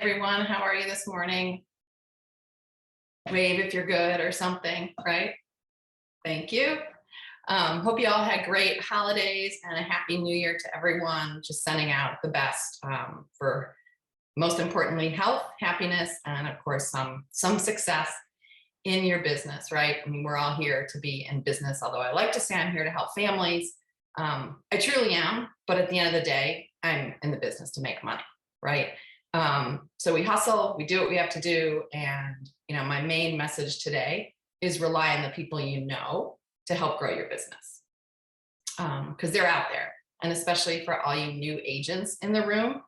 Everyone, how are you this morning? Wave if you're good or something, right? Thank you. Hope you all had great holidays and a happy new year to everyone. Just sending out the best for most importantly, health, happiness, and of course, some success in your business, right? I mean, we're all here to be in business, although I like to say I'm here to help families. I truly am, but at the end of the day, I'm in the business to make money, right? So we hustle, we do what we have to do. And, my main message today is rely on the people you know to help grow your business. Because they're out there. And especially for all you new agents in the room,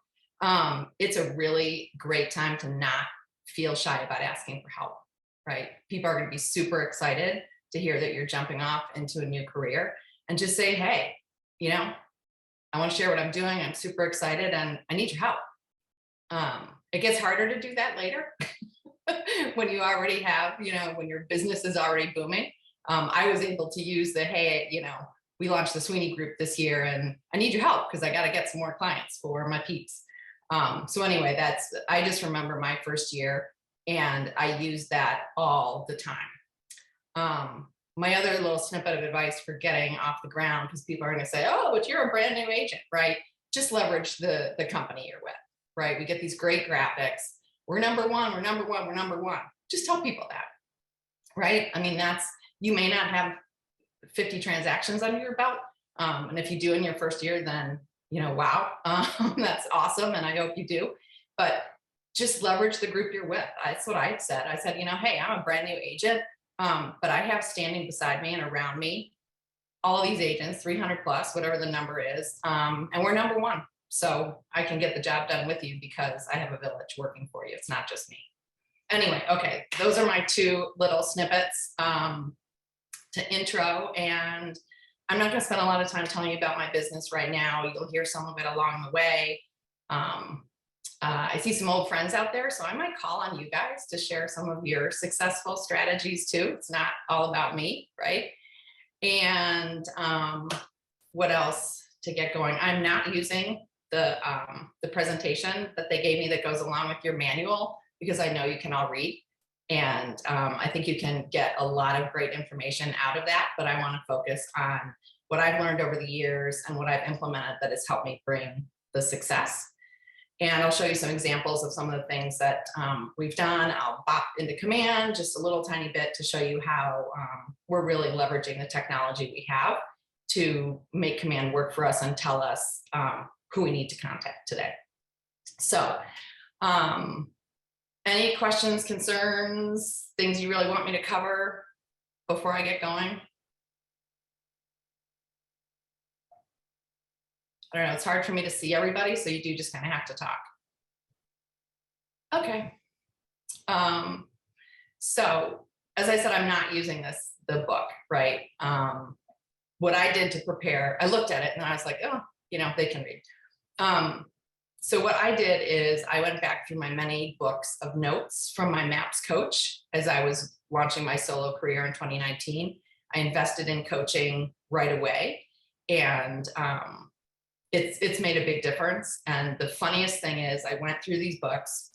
it's a really great time to not feel shy about asking for help, right? People are going to be super excited to hear that you're jumping off into a new career and just say, hey, I want to share what I'm doing. I'm super excited and I need your help. It gets harder to do that later when you already have, when your business is already booming. I was able to use the, hey, we launched the Sweeney group this year and I need your help because I got to get some more clients for my peeps. So anyway, I just remember my first year and I use that all the time. My other little snippet of advice for getting off the ground, because people are going to say, oh, but you're a brand new agent, right? Just leverage the company you're with, right? We get these great graphics. We're number one, we're number one, we're number one. Just tell people that, right? I mean, you may not have 50 transactions under your belt. And if you do in your first year, then, wow, that's awesome. And I hope you do, but just leverage the group you're with. That's what I said. I said, hey, I'm a brand new agent, but I have standing beside me and around me all these agents, 300 plus, whatever the number is, and we're number one. So I can get the job done with you because I have a village working for you. It's not just me. Anyway, okay, those are my two little snippets to intro. And I'm not going to spend a lot of time telling you about my business right now. You'll hear some of it along the way. I see some old friends out there, so I might call on you guys to share some of your successful strategies too. It's not all about me, right? And what else to get going? I'm not using the presentation that they gave me that goes along with your manual because I know you can all read. And I think you can get a lot of great information out of that, but I want to focus on what I've learned over the years and what I've implemented that has helped me bring the success. And I'll show you some examples of some of the things that we've done. I'll bop into Command just a little tiny bit to show you how we're really leveraging the technology we have to make Command work for us and tell us who we need to contact today. So any questions, concerns, things you really want me to cover before I get going? I don't know, it's hard for me to see everybody, so you do just kind of have to talk. Okay. So as I said, I'm not using the book, right? What I did to prepare, I looked at it and I was like, oh, they can read. So what I did is I went back through my many books of notes from my MAPS coach as I was launching my solo career in 2019. I invested in coaching right away, and it's made a big difference. And the funniest thing is I went through these books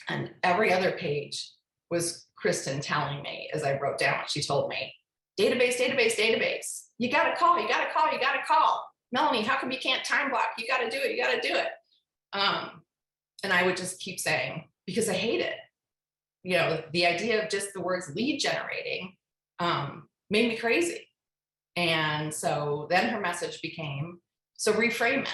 and every other page was Kristen telling me, as I wrote down what she told me, database, database, database. You got to call, you got to call, you got to call. Melanie, how come you can't time block? You got to do it. You got to do it. And I would just keep saying, because I hate it. The idea of just the words lead generating made me crazy. And so then her message became, so reframe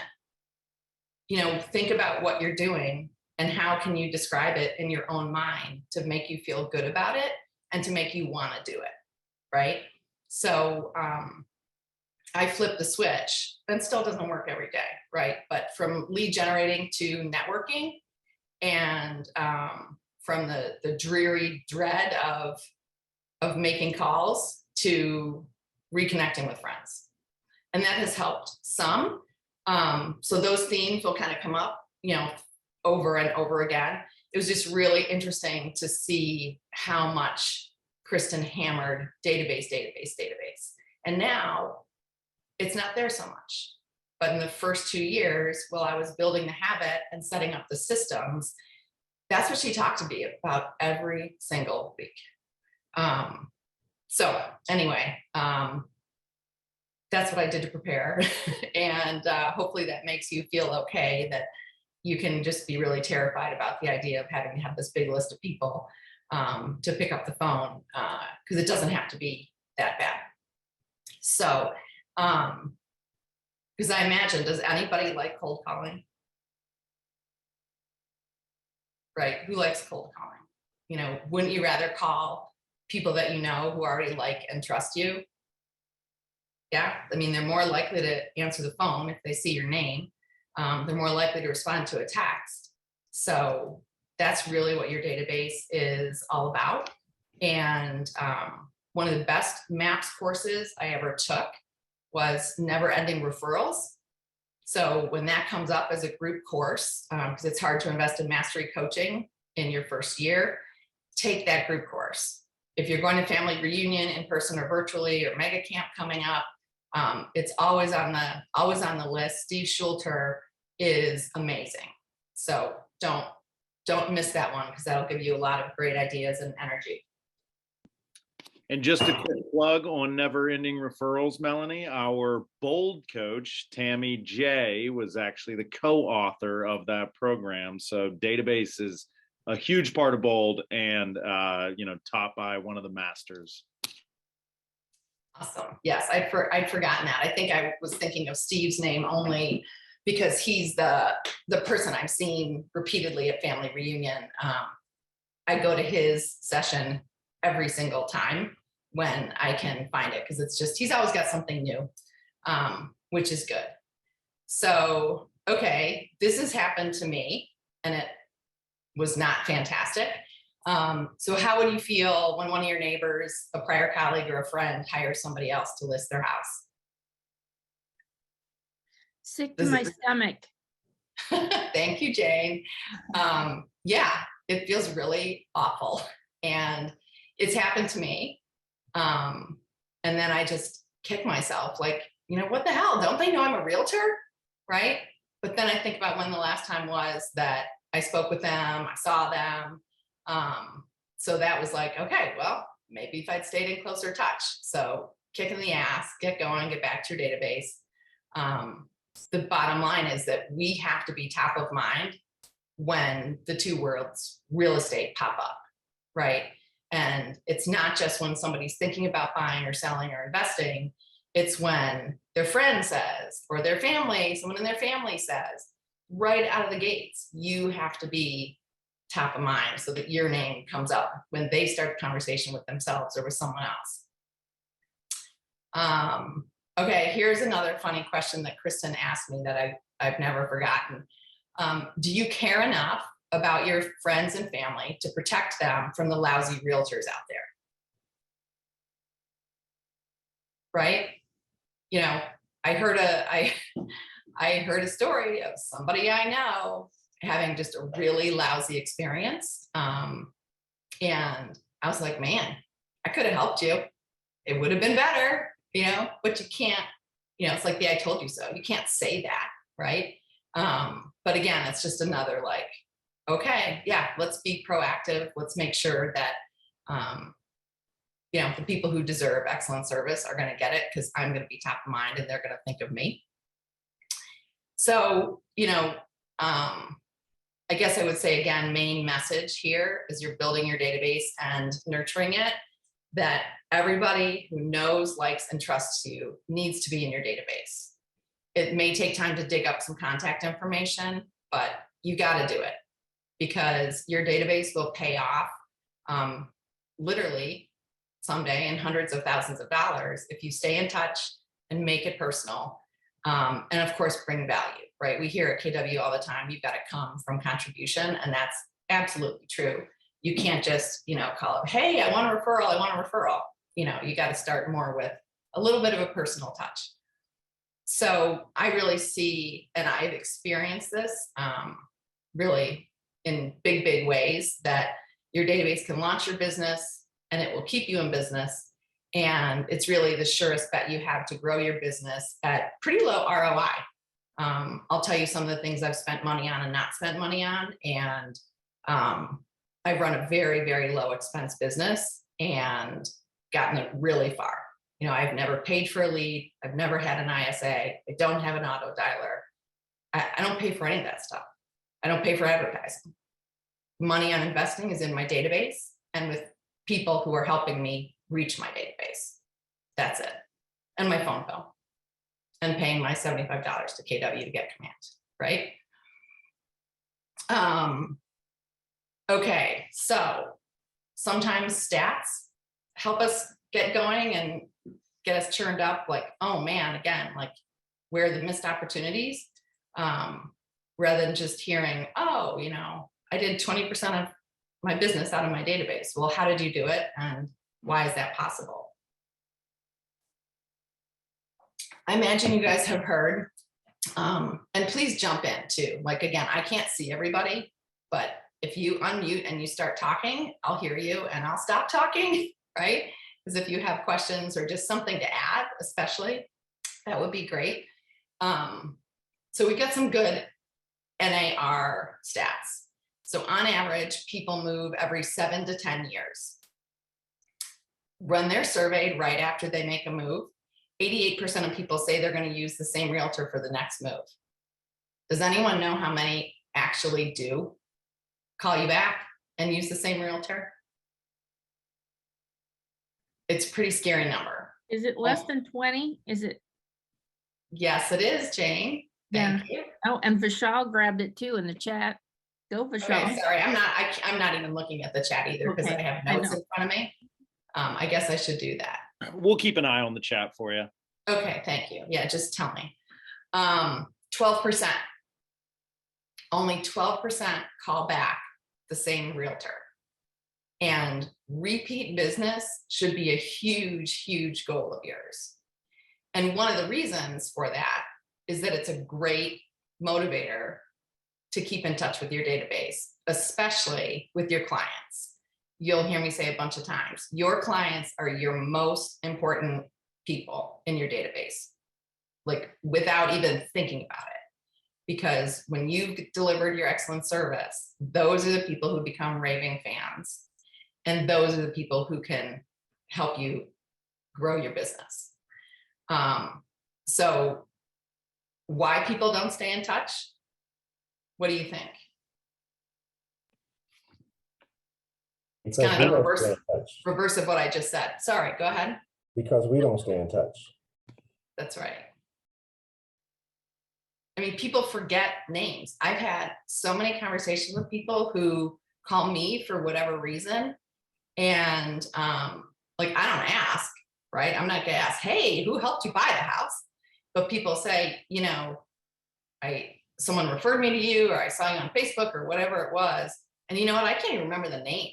it. Think about what you're doing and how can you describe it in your own mind to make you feel good about it and to make you want to do it, right? So I flipped the switch, and still doesn't work every day, right? But from lead generating to networking, and from the dreary dread of making calls to reconnecting with friends. And that has helped some. So those themes will kind of come up, over and over again. It was just really interesting to see how much Kristen hammered database, database, database. And now it's not there so much. But in the first 2 years, while I was building the habit and setting up the systems, that's what she talked to me about every single week. So anyway, that's what I did to prepare. And hopefully that makes you feel okay, that you can just be really terrified about the idea of having to have this big list of people to pick up the phone, because it doesn't have to be that bad. So, because I imagine, does anybody like cold calling? Right? Who likes cold calling? You know, wouldn't you rather call people that you know who already like and trust you? Yeah, I mean, they're more likely to answer the phone if they see your name. They're more likely to respond to a text. So that's really what your database is all about. And one of the best MAPS courses I ever took was Never Ending Referrals. So when that comes up as a group course, because it's hard to invest in mastery coaching in your first year, take that group course. If you're going to family reunion in person or virtually, or mega camp coming up, it's always on the list. Steve Schulter is amazing. So don't miss that one, because that'll give you a lot of great ideas and energy. And just a quick plug on Never Ending Referrals, Melanie, our Bold coach, Tammy J, was actually the co-author of that program. So database is a huge part of Bold, and, taught by one of the masters. Awesome. Yes, I'd forgotten that. I think I was thinking of Steve's name only because he's the person I've seen repeatedly at family reunion. I go to his session every single time when I can find it, because it's just, he's always got something new, which is good. So, okay, this has happened to me and it was not fantastic. So how would you feel when one of your neighbors, a prior colleague, or a friend hires somebody else to list their house? Sick to my stomach. Thank you, Jane. Yeah, it feels really awful. And it's happened to me. And then I just kick myself, like, what the hell? Don't they know I'm a realtor? Right? But then I think about when the last time was that I spoke with them, I saw them. So that was like, okay, well, maybe if I'd stayed in closer touch. So kick in the ass, get going, get back to your database. The bottom line is that we have to be top of mind when the two words real estate pop up, right? And it's not just when somebody's thinking about buying or selling or investing. It's when their friend says, or their family, someone in their family says, right out of the gates, you have to be top of mind so that your name comes up when they start the conversation with themselves or with someone else. Okay, here's another funny question that Kristen asked me that I've never forgotten. Do you care enough about your friends and family to protect them from the lousy realtors out there? Right? I heard a story of somebody I know having just a really lousy experience. And I was like, man, I could have helped you. It would have been better, but you can't, it's like the I told you so. You can't say that, right? But again, it's just another like, okay, yeah, let's be proactive. Let's make sure that, the people who deserve excellent service are going to get it, because I'm going to be top of mind and they're going to think of me. So, I guess I would say, again, main message here is you're building your database and nurturing it, that everybody who knows, likes, and trusts you needs to be in your database. It may take time to dig up some contact information, but you got to do it, because your database will pay off literally someday in hundreds of thousands of dollars if you stay in touch and make it personal. And of course, bring value, right? We hear at KW all the time, you've got to come from contribution, and that's absolutely true. You can't just, call up, hey, I want a referral, I want a referral. You got to start more with a little bit of a personal touch. So I really see, and I've experienced this really in big, big ways, that your database can launch your business and it will keep you in business. And it's really the surest bet you have to grow your business at pretty low ROI. I'll tell you some of the things I've spent money on and not spent money on. And I've run a very, very low expense business and gotten it really far. You know, I've never paid for a lead. I've never had an ISA. I don't have an auto dialer. I don't pay for any of that stuff. I don't pay for advertising. Money I'm investing is in my database and with people who are helping me reach my database. That's it. And my phone bill and paying my $75 to KW to get command, right? Okay, so sometimes stats help us get going and get us churned up like, oh man, again, like where are the missed opportunities? Rather than just hearing, oh, you know, I did 20% of my business out of my database. Well, how did you do it? And why is that possible? I imagine you guys have heard, and please jump in too. Like, again, I can't see everybody, but if you unmute and you start talking, I'll hear you and I'll stop talking, right? Because if you have questions or just something to add, especially, that would be great. So we got some good NAR stats. So on average, people move every 7 to 10 years. When they're surveyed right after they make a move, 88% of people say they're going to use the same realtor for the next move. Does anyone know how many actually do call you back and use the same realtor? It's a pretty scary number. Is it less than 20? Is it? Yes, it is, Jane. Thank you. Oh, and Vishal grabbed it too in the chat. Go Vishal. Okay, sorry, I'm not even looking at the chat either because Okay, I have notes in front of me. I guess I should do that. We'll keep an eye on the chat for you. Okay, thank you. Yeah, just tell me. 12%. Only 12% call back the same realtor. And repeat business should be a huge, huge goal of yours. And one of the reasons for that is that it's a great motivator to keep in touch with your database, especially with your clients. You'll hear me say a bunch of times, your clients are your most important people in your database, like without even thinking about it. Because when you've delivered your excellent service, those are the people who become raving fans. And those are the people who can help you grow your business. So why people don't stay in touch? What do you think? It's kind of the reverse of what I just said. Sorry, go ahead. Because we don't stay in touch. That's right. I mean, people forget names. I've had so many conversations with people who call me for whatever reason. And like, I don't ask, right? I'm not gonna ask, hey, who helped you buy the house? But people say, you know, someone referred me to you, or I saw you on Facebook or whatever it was. And you know what? I can't even remember the name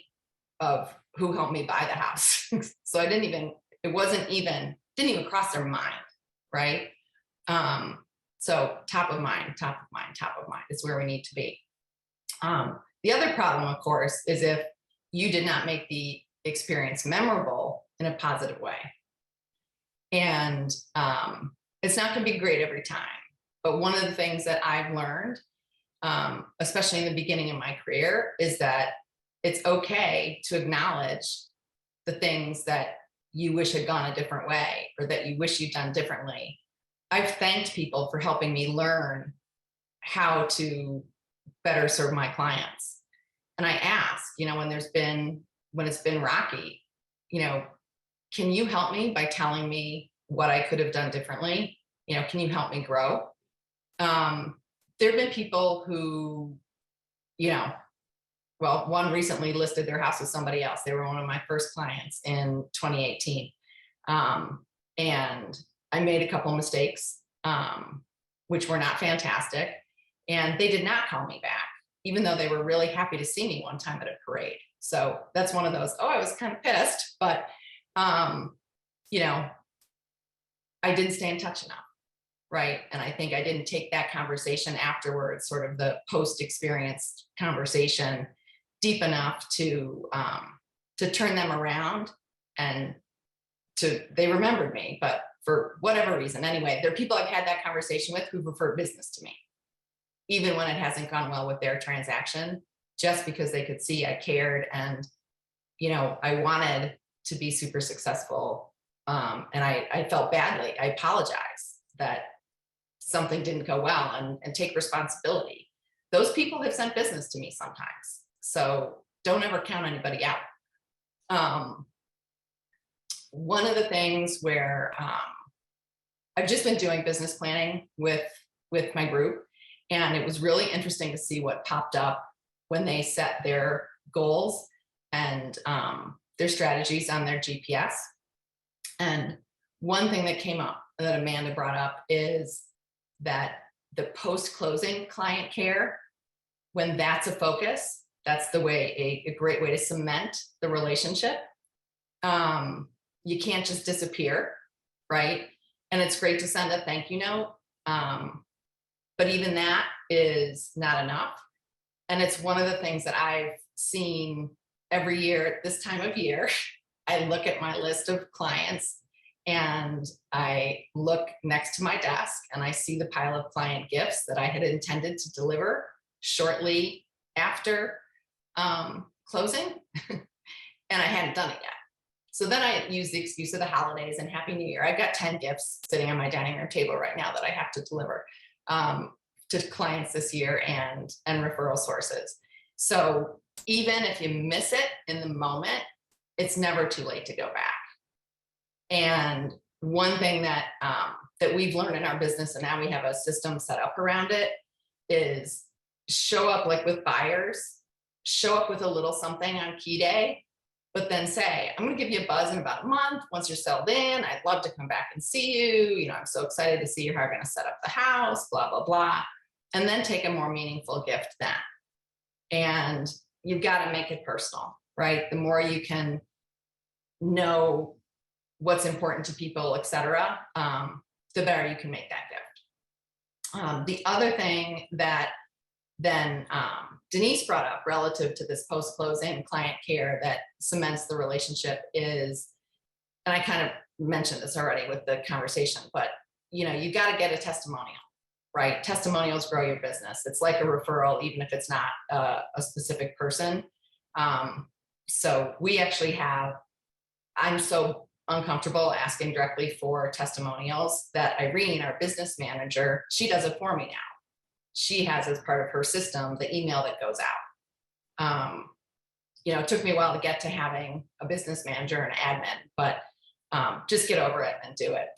of who helped me buy the house. So I didn't even cross their mind, right? So top of mind is where we need to be. The other problem, of course, is if you did not make the experience memorable in a positive way. And it's not going to be great every time. But one of the things that I've learned, especially in the beginning of my career, is that it's okay to acknowledge the things that you wish had gone a different way or that you wish you'd done differently. I've thanked people for helping me learn how to better serve my clients. And I ask, you know, when it's been rocky, you know, can you help me by telling me what I could have done differently? You know, can you help me grow? There have been people who, you know, well, one recently listed their house with somebody else. They were one of my first clients in 2018. And I made a couple mistakes, which were not fantastic. And they did not call me back, even though they were really happy to see me one time at a parade. So that's one of those, oh, I was kind of pissed, but, you know, I didn't stay in touch enough, right? And I think I didn't take that conversation afterwards, sort of the post-experience conversation, deep enough to turn them around, and they remembered me, but for whatever reason, anyway, there are people I've had that conversation with who refer business to me, even when it hasn't gone well with their transaction. just because they could see I cared and, you know, I wanted to be super successful. And I felt badly. I apologize that something didn't go well and take responsibility. Those people have sent business to me sometimes. So don't ever count anybody out. One of the things where I've just been doing business planning with my group, and it was really interesting to see what popped up when they set their goals and their strategies on their GPS. And one thing that came up that Amanda brought up is that the post-closing client care, when that's a focus, that's the way, a great way to cement the relationship. You can't just disappear, right? And it's great to send a thank you note. But even that is not enough. And it's one of the things that I've seen every year at this time of year. I look at my list of clients and I look next to my desk and I see the pile of client gifts that I had intended to deliver shortly after closing. And I hadn't done it yet. So then I use the excuse of the holidays and Happy New Year. I've got 10 gifts sitting on my dining room table right now that I have to deliver to clients this year and referral sources. So even if you miss it in the moment, it's never too late to go back. And one thing that that we've learned in our business, and now we have a system set up around it, is show up like with buyers, show up with a little something on key day, but then say, I'm going to give you a buzz in about a month. Once you're settled in, I'd love to come back and see you. You know, I'm so excited to see you. How you're going to set up the house, blah, blah, blah. And then take a more meaningful gift then. And you've got to make it personal, right? The more you can know what's important to people, et cetera, the better you can make that gift. The other thing that then Denise brought up relative to this post-closing client care that cements the relationship is, and I kind of mentioned this already with the conversation, but you know, you got to get a testimonial, right? Testimonials grow your business. It's like a referral, even if it's not a specific person. So we actually have, I'm so uncomfortable asking directly for testimonials that Irene, our business manager, she does it for me now. She has as part of her system the email that goes out. You know, it took me a while to get to having a business manager and admin, but just get over it and do it.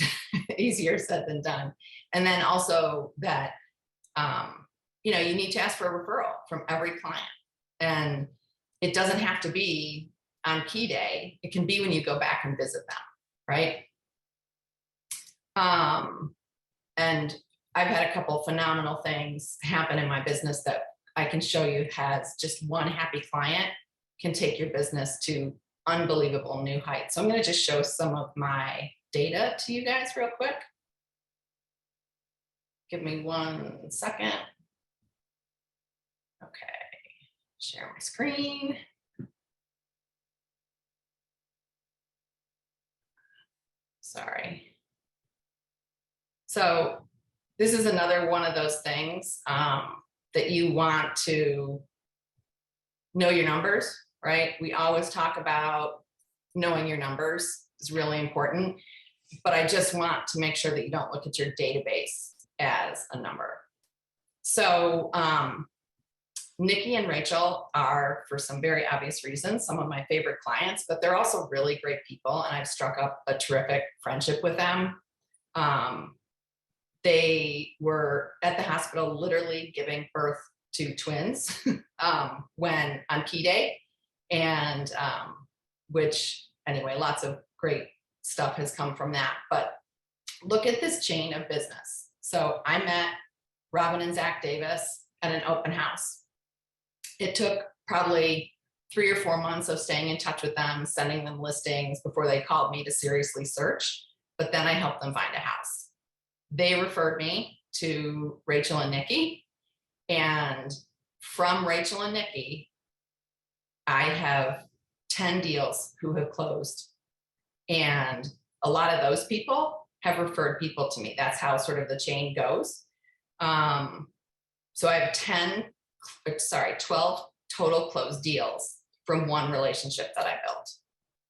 Easier said than done. And then also that, you know, you need to ask for a referral from every client. And it doesn't have to be on key day. It can be when you go back and visit them, right? And I've had a couple phenomenal things happen in my business that I can show you has just one happy client can take your business to unbelievable new heights. So I'm going to just show some of my data to you guys real quick. Give me 1 second. Okay, share my screen. Sorry. So this is another one of those things that you want to know your numbers, right? We always talk about knowing your numbers is really important, but I just want to make sure that you don't look at your database as a number. So Nikki and Rachel are, for some very obvious reasons, some of my favorite clients, but they're also really great people, and I've struck up a terrific friendship with them. They were at the hospital literally giving birth to twins when on key day, and which anyway, lots of great stuff has come from that. But look at this chain of business. So I met Robin and Zach Davis at an open house. It took probably 3 or 4 months of staying in touch with them, sending them listings before they called me to seriously search. But then I helped them find a house. They referred me to Rachel and Nikki. And from Rachel and Nikki, I have 10 deals who have closed. And a lot of those people have referred people to me. That's how sort of the chain goes. So I have 12 total closed deals from one relationship that I built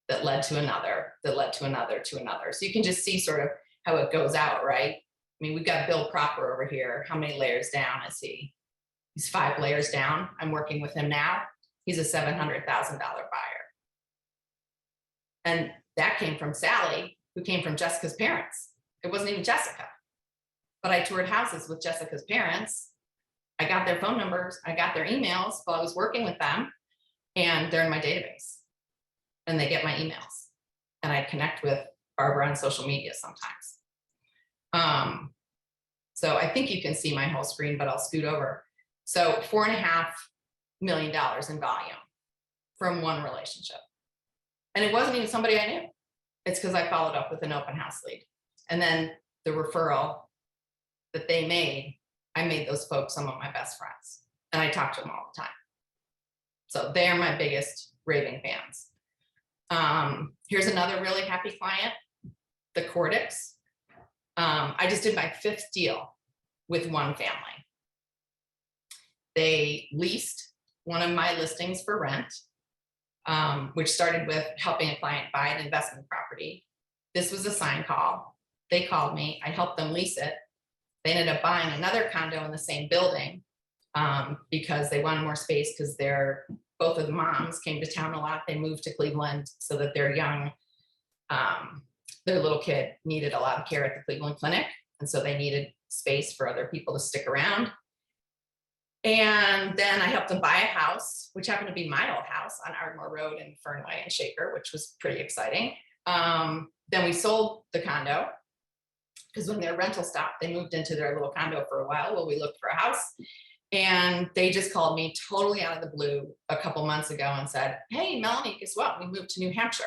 that led to another, that led to another, to another. So you can just see sort of how it goes out, right? I mean, we've got Bill Proper over here. How many layers down is he? He's 5 layers down. I'm working with him now. He's a $700,000 buyer. And that came from Sally, who came from Jessica's parents. It wasn't even Jessica. But I toured houses with Jessica's parents. I got their phone numbers. I got their emails while I was working with them. And they're in my database. And they get my emails. And I connect with Barbara on social media sometimes. So I think you can see my whole screen, but I'll scoot over. So $4.5 million in volume from one relationship. And it wasn't even somebody I knew. It's because I followed up with an open house lead. And then the referral that they made, I made those folks some of my best friends. And I talk to them all the time. So they're my biggest raving fans. Here's another really happy client, the Cordix. I just did my 5th deal with one family. They leased one of my listings for rent, which started with helping a client buy an investment property. This was a sign call. They called me. I helped them lease it. They ended up buying another condo in the same building because they wanted more space because both of the moms came to town a lot. They moved to Cleveland so that their little kid needed a lot of care at the Cleveland Clinic. And so they needed space for other people to stick around. And then I helped them buy a house, which happened to be my old house on Ardmore Road in Fernway and Shaker, which was pretty exciting. Then we sold the condo because when their rental stopped, they moved into their little condo for a while while we looked for a house. And they just called me totally out of the blue a couple months ago and said, hey, Melanie, guess what? We moved to New Hampshire.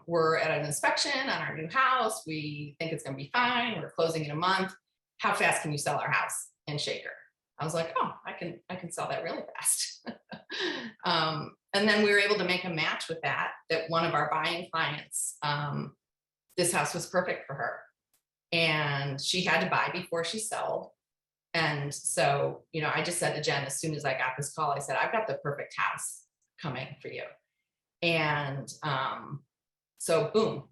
We're at an inspection on our new house. We think it's going to be fine. We're closing in a month. How fast can you sell our house in Shaker? I was like, oh, I can sell that really fast. And then we were able to make a match with that one of our buying clients, this house was perfect for her. And she had to buy before she sold. And so, I just said to Jen, as soon as I got this call, I said, I've got the perfect house coming for you. And so boom,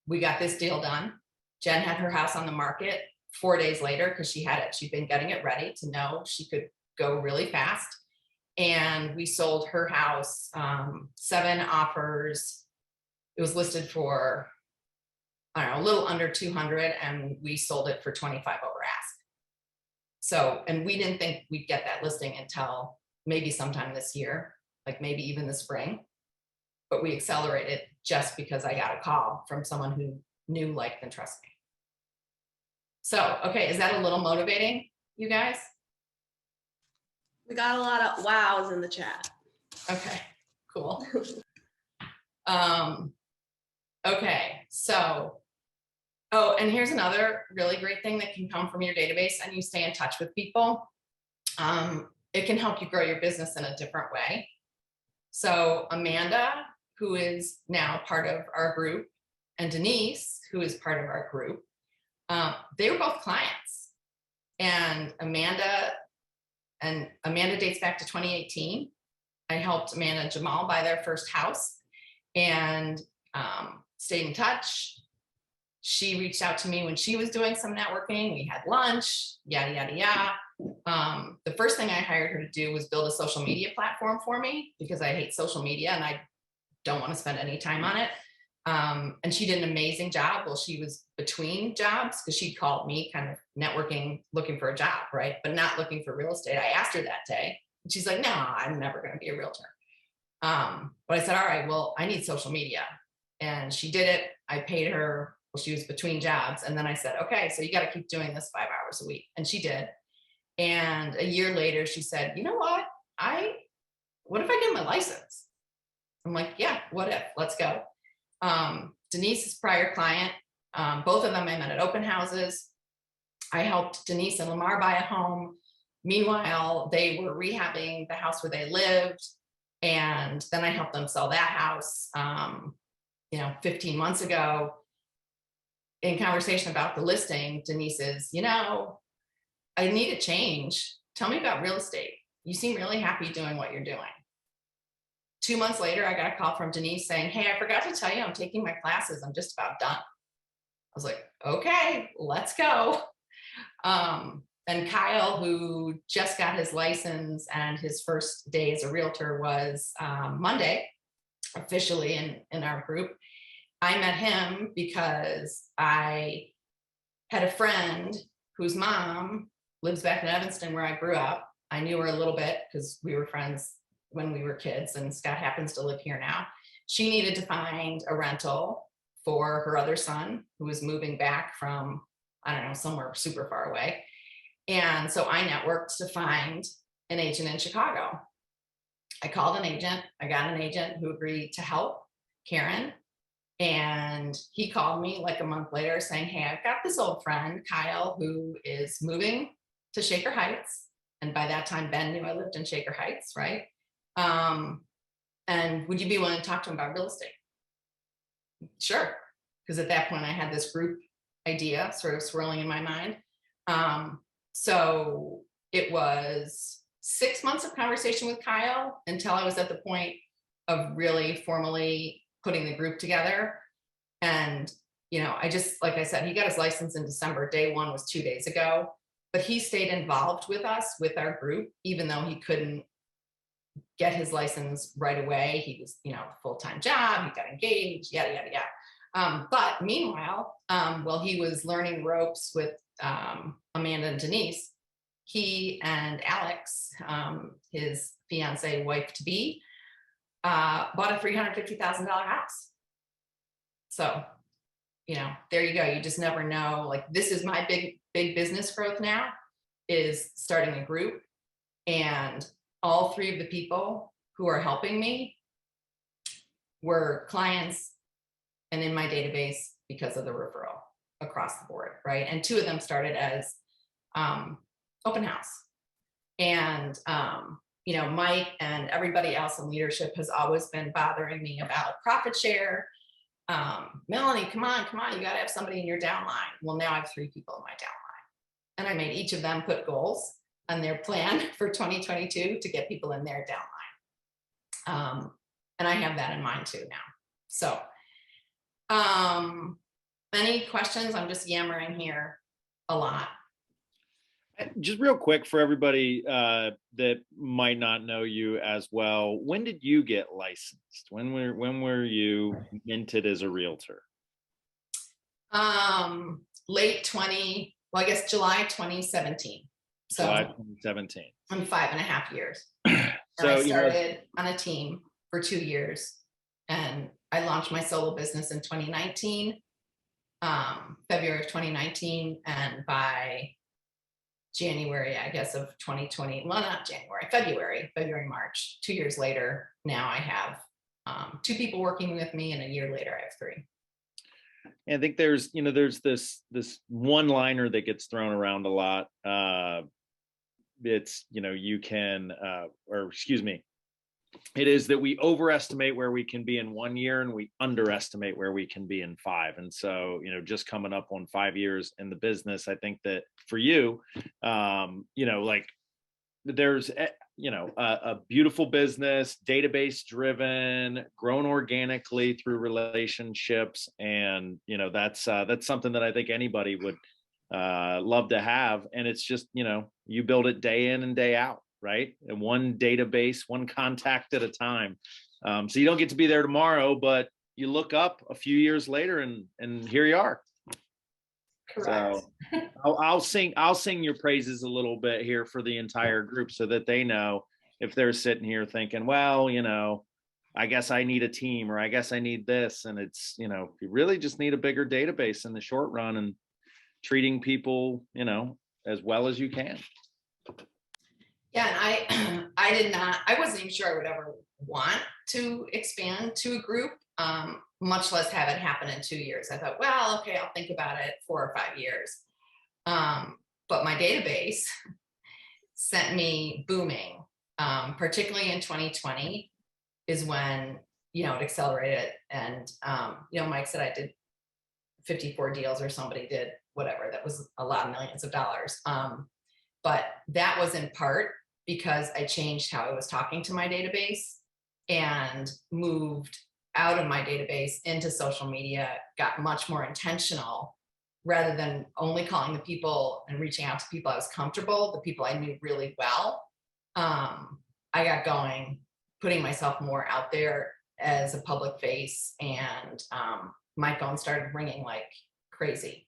we got this deal done. Jen had her house on the market 4 days later because she'd been getting it ready to know she could go really fast. And we sold her house, 7 offers. It was listed for, I don't know, a little under 200, and we sold it for 25 over ask. So, and we didn't think we'd get that listing until maybe sometime this year, like maybe even the spring. But we accelerated just because I got a call from someone who knew, liked, and trusted me. So, okay, is that a little motivating, you guys? We got a lot of wows in the chat. Okay, cool. Okay, so, and here's another really great thing that can come from your database and you stay in touch with people. It can help you grow your business in a different way. So Amanda, who is now part of our group, and Denise, who is part of our group, they were both clients. And Amanda dates back to 2018. I helped Amanda and Jamal buy their first house and stayed in touch. She reached out to me when she was doing some networking. We had lunch, yada, yada, yada. The first thing I hired her to do was build a social media platform for me because I hate social media and I don't want to spend any time on it. And she did an amazing job while she was between jobs because she called me kind of networking, looking for a job, right? But not looking for real estate. I asked her that day and she's like, no, I'm never going to be a realtor. But I said, all right, well, I need social media. And she did it. I paid her while she was between jobs. And then I said, okay, so you got to keep doing this 5 hours a week. And she did. And a year later, she said, you know what? What if I get my license? I'm like, yeah, what if? Let's go. Denise's prior client, both of them I met at open houses. I helped Denise and Lamar buy a home. Meanwhile, they were rehabbing the house where they lived. And then I helped them sell that house, 15 months ago. In conversation about the listing, Denise is, I need a change. Tell me about real estate. you seem really happy doing what you're doing. 2 months later, I got a call from Denise saying, hey, I forgot to tell you, I'm taking my classes. I'm just about done. I was like, okay, let's go. And Kyle, who just got his license and his first day as a realtor was Monday, officially in our group. I met him because I had a friend whose mom lives back in Evanston where I grew up. I knew her a little bit because we were friends when we were kids, and Scott happens to live here now. She needed to find a rental for her other son who was moving back from, I don't know, somewhere super far away. And so I networked to find an agent in Chicago. I called an agent. I got an agent who agreed to help, Karen. And he called me like a month later saying, hey, I've got this old friend, Kyle, who is moving to Shaker Heights. And by that time, Ben knew I lived in Shaker Heights, right? And would you be willing to talk to him about real estate? Sure. Because at that point, I had this group idea sort of swirling in my mind. So it was 6 months of conversation with Kyle until I was at the point of really formally putting the group together. And, you know, I just, like I said, he got his license in December. Day one was 2 days ago, but he stayed involved with us, with our group, even though he couldn't get his license right away. He was, you know, full-time job, he got engaged, yada, yada, yada. But meanwhile, while he was learning ropes with Amanda and Denise, he and Alex, his fiance wife to be, bought a $350,000 house. So, you know, there you go. You just never know. Like, this is my big business growth now, is starting a group. And all three of the people who are helping me were clients and in my database because of the referral across the board, right? And two of them started as open house. And you know, Mike and everybody else in leadership has always been bothering me about profit share. Melanie, come on, you gotta have somebody in your downline. Well, now I have 3 people in my downline. And I made each of them put goals on their plan for 2022 to get people in their downline. And I have that in mind too now. So, any questions? I'm just yammering here a lot. Just real quick for everybody that might not know you as well, when did you get licensed? When were you minted as a realtor? Late 20, well, I guess July 2017. So July 2017. I'm 5.5 years. So And I started on a team for 2 years, and I launched my solo business in 2019, February of 2019, and by January, I guess, of 2020, well, not January, February, March, 2 years later, now I have 2 people working with me, and a year later I have 3. I think there's this one liner that gets thrown around a lot. It's, you can, or excuse me, it is that we overestimate where we can be in 1 year and we underestimate where we can be in 5. And so, just coming up on 5 years in the business, I think that for you, like there's, a beautiful business, database driven, grown organically through relationships. And, that's something that I think anybody would love to have. And it's just, you build it day in and day out, right? And one database, one contact at a time. So you don't get to be there tomorrow, but you look up a few years later and here you are. Correct. So I'll sing your praises a little bit here for the entire group so that they know if they're sitting here thinking, well, I guess I need a team, or I guess I need this. And it's, you really just need a bigger database in the short run and treating people, as well as you can. Yeah, and I wasn't even sure I would ever want to expand to a group, much less have it happen in 2 years. I thought, well, okay, I'll think about it 4 or 5 years. But my database sent me booming, particularly in 2020 is when, it accelerated. And, Mike said I did 54 deals, or somebody did whatever. That was a lot of millions of dollars. But that was in part because I changed how I was talking to my database and moved out of my database into social media, got much more intentional rather than only calling the people and reaching out to people I was comfortable, the people I knew really well. I got going, putting myself more out there as a public face, and my phone started ringing like crazy,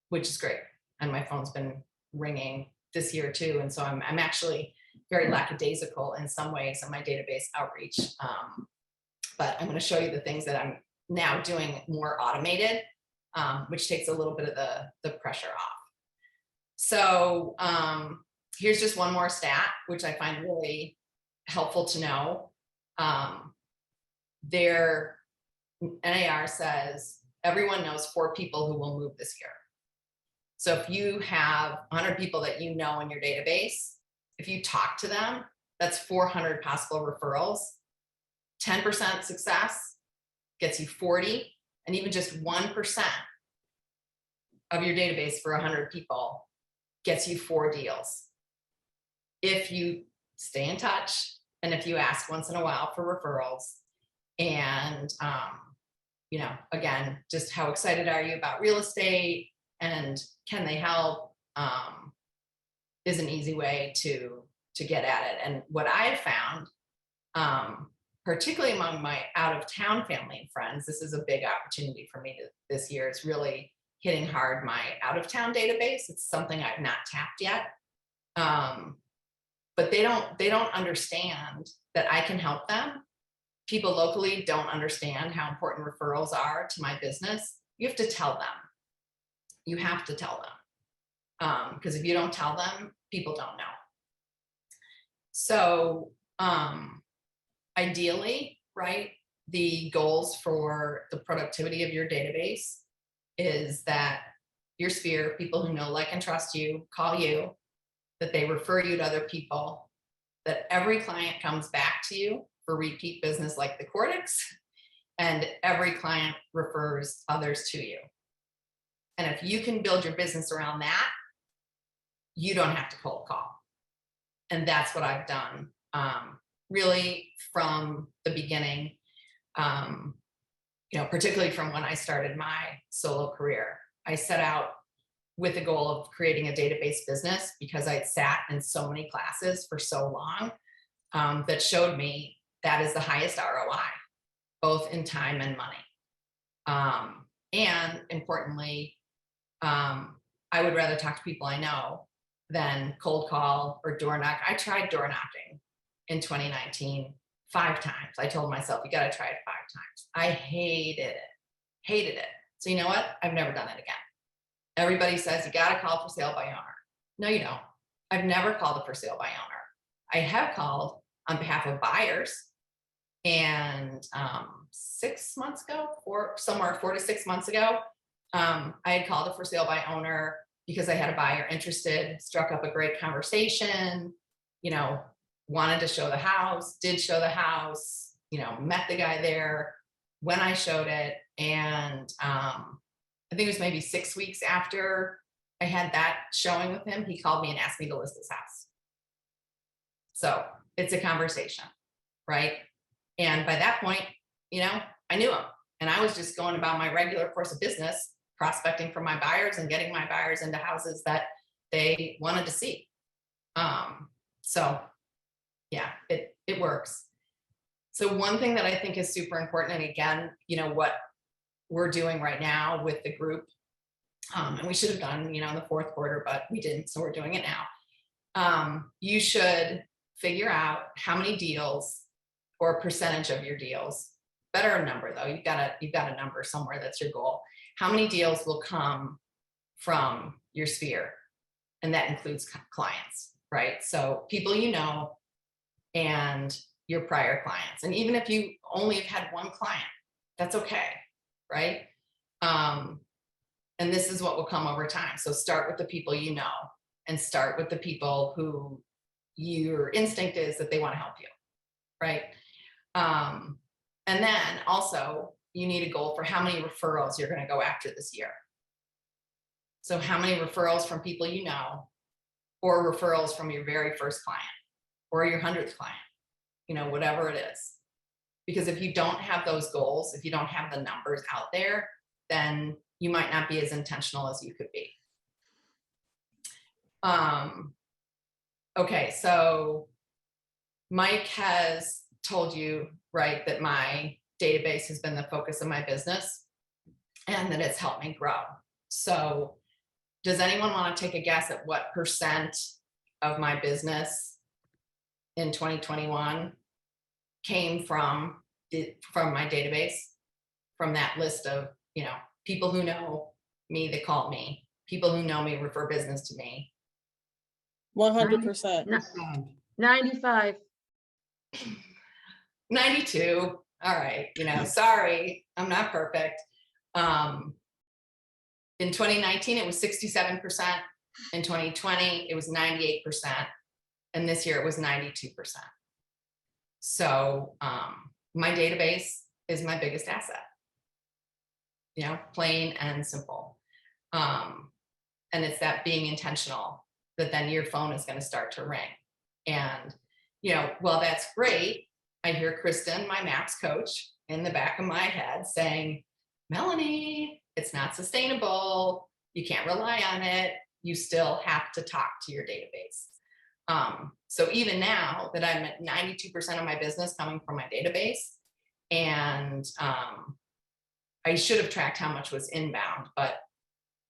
which is great. And my phone's been ringing this year too. And so I'm actually very lackadaisical in some ways in my database outreach. But I'm going to show you the things that I'm now doing more automated, which takes a little bit of the pressure off. So here's just one more stat, which I find really helpful to know. Their NAR says everyone knows 4 people who will move this year. So if you have 100 people that you know in your database, if you talk to them, that's 400 possible referrals. 10% success gets you 40, and even just 1% of your database for 100 people gets you 4 deals. If you stay in touch and if you ask once in a while for referrals, and you know, again, just how excited are you about real estate and can they help, is an easy way to get at it. And what I've found, particularly among my out of town family and friends, this is a big opportunity for me this year. It's really hitting hard my out of town database. It's something I've not tapped yet. But they don't understand that I can help them. People locally don't understand how important referrals are to my business. You have to tell them. You have to tell them. Because if you don't tell them, people don't know. So ideally, right, the goals for the productivity of your database is that your sphere, people who know, like, and trust you, call you, that they refer you to other people, that every client comes back to you for repeat business like the Cortex, and every client refers others to you. And if you can build your business around that, you don't have to cold call. And that's what I've done really from the beginning, you know, particularly from when I started my solo career. I set out with the goal of creating a database business because I'd sat in so many classes for so long that showed me that is the highest ROI, both in time and money. And importantly, I would rather talk to people I know than cold call or door knock. I tried door knocking in 2019 5 times. I told myself, you got to try it 5 times. I hated it. So you know what? I've never done it again. Everybody says you got to call for sale by owner. No, you don't. I've never called a for sale by owner. I have called on behalf of buyers. And 6 months ago, or somewhere 4 to 6 months ago, I had called a for sale by owner because I had a buyer interested, struck up a great conversation, you know, wanted to show the house, did show the house, you know, met the guy there when I showed it. And I think it was maybe 6 weeks after I had that showing with him, he called me and asked me to list his house. So it's a conversation, right? And by that point, you know, I knew him, and I was just going about my regular course of business, prospecting for my buyers and getting my buyers into houses that they wanted to see. So yeah, it works. So one thing that I think is super important, and again, you know, what we're doing right now with the group, and we should have done, you know, in the 4th quarter, but we didn't, so we're doing it now. You should figure out how many deals or percentage of your deals, better a number though, you've got a number somewhere that's your goal. How many deals will come from your sphere? And that includes clients, right? So people you know and your prior clients. And even if you only have had one client, that's okay, right? And this is what will come over time. So start with the people you know, and start with the people who your instinct is that they want to help you, right? And then also you need a goal for how many referrals you're going to go after this year. So how many referrals from people you know, or referrals from your very first client or your 100th client, you know, whatever it is. Because if you don't have those goals, if you don't have the numbers out there, then you might not be as intentional as you could be. Okay, so Mike has told you, right, that my database has been the focus of my business and that it's helped me grow. So does anyone want to take a guess at what % of my business in 2021 came from my database, from that list of, you know, people who know me that call me, people who know me refer business to me? 100%. 95. 92. All right, you know, sorry, I'm not perfect. In 2019, it was 67%. In 2020, it was 98%. And this year it was 92%. So my database is my biggest asset, you know, plain and simple. And it's that being intentional that then your phone is going to start to ring. And, you know, well, that's great. I hear Kristen, my MAPS coach, in the back of my head saying, Melanie, it's not sustainable. You can't rely on it. You still have to talk to your database. So even now that I'm at 92% of my business coming from my database, and I should have tracked how much was inbound, but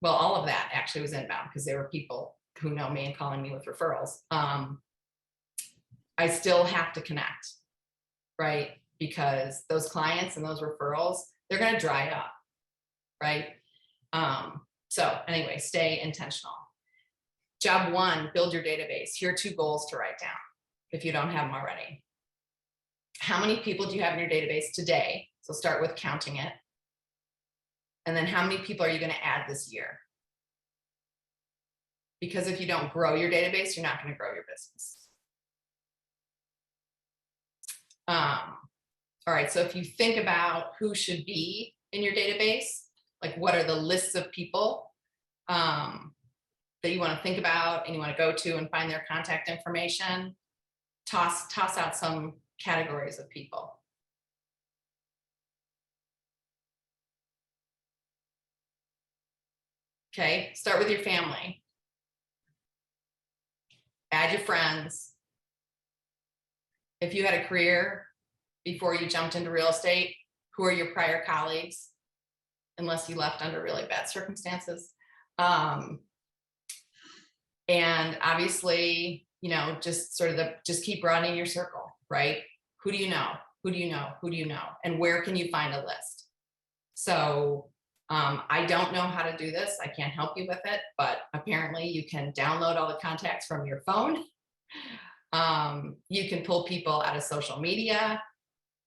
well, all of that actually was inbound because there were people who know me and calling me with referrals. I still have to connect, right? Because those clients and those referrals, they're going to dry up, right? So anyway, stay intentional. Job 1, build your database. Here are 2 goals to write down if you don't have them already. How many people do you have in your database today? So start with counting it. And then how many people are you going to add this year? Because if you don't grow your database, you're not going to grow your business. All right, so if you think about who should be in your database, like what are the lists of people that you want to think about and you want to go to and find their contact information, toss out some categories of people. Okay, start with your family. Add your friends. If you had a career before you jumped into real estate, who are your prior colleagues? Unless you left under really bad circumstances. And obviously, you know, just sort of just keep broadening your circle, right? Who do you know? Who do you know? Who do you know? And where can you find a list? So I don't know how to do this. I can't help you with it, but apparently you can download all the contacts from your phone. You can pull people out of social media.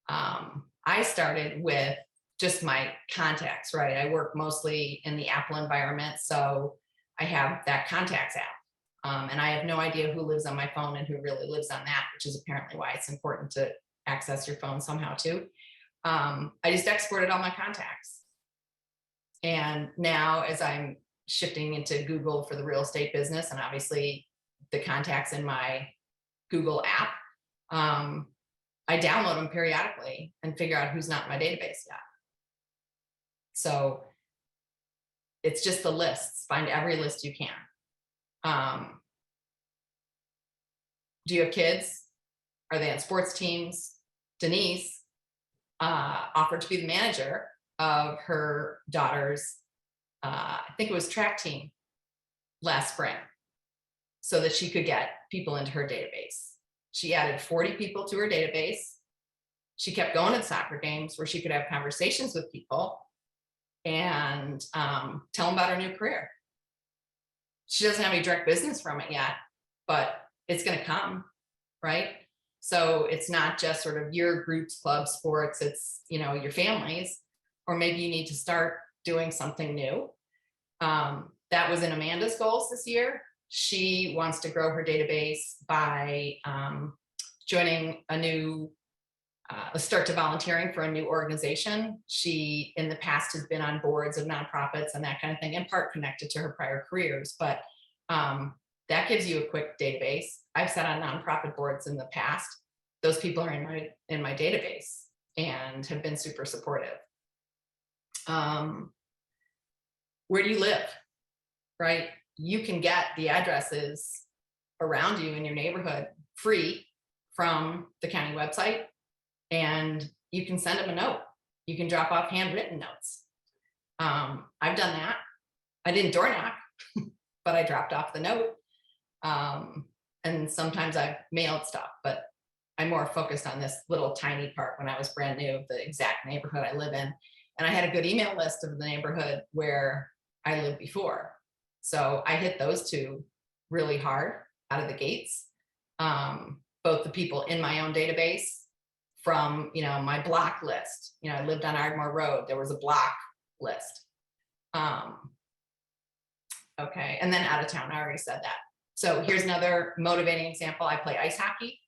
I started with just my contacts, right? I work mostly in the Apple environment, so I have that contacts app. And I have no idea who lives on my phone and who really lives on that, which is apparently why it's important to access your phone somehow too. I just exported all my contacts. And now as I'm shifting into Google for the real estate business, and obviously the contacts in my Google app, I download them periodically and figure out who's not in my database yet. So it's just the lists. Find every list you can. Do you have kids? Are they on sports teams? Denise offered to be the manager of her daughter's, I think it was track team last spring, so that she could get people into her database. She added 40 people to her database. She kept going to soccer games where she could have conversations with people and tell them about her new career. She doesn't have any direct business from it yet, but it's going to come, right? So it's not just sort of your groups, clubs, sports, it's, you know, your families, or maybe you need to start doing something new. That was in Amanda's goals this year. She wants to grow her database by joining a new, start to volunteering for a new organization. She, in the past, has been on boards of nonprofits and that kind of thing, in part connected to her prior careers. But that gives you a quick database. I've sat on nonprofit boards in the past. Those people are in my database and have been super supportive. Where do you live? Right? You can get the addresses around you in your neighborhood free from the county website, and you can send them a note. You can drop off handwritten notes. I've done that. I didn't door knock, but I dropped off the note. And sometimes I've mailed stuff, but I'm more focused on this little tiny part when I was brand new of the exact neighborhood I live in. And I had a good email list of the neighborhood where I lived before. So I hit those two really hard out of the gates. Both the people in my own database from, my block list. I lived on Ardmore Road. There was a block list. Okay, and then out of town, I already said that. So here's another motivating example. I play ice hockey.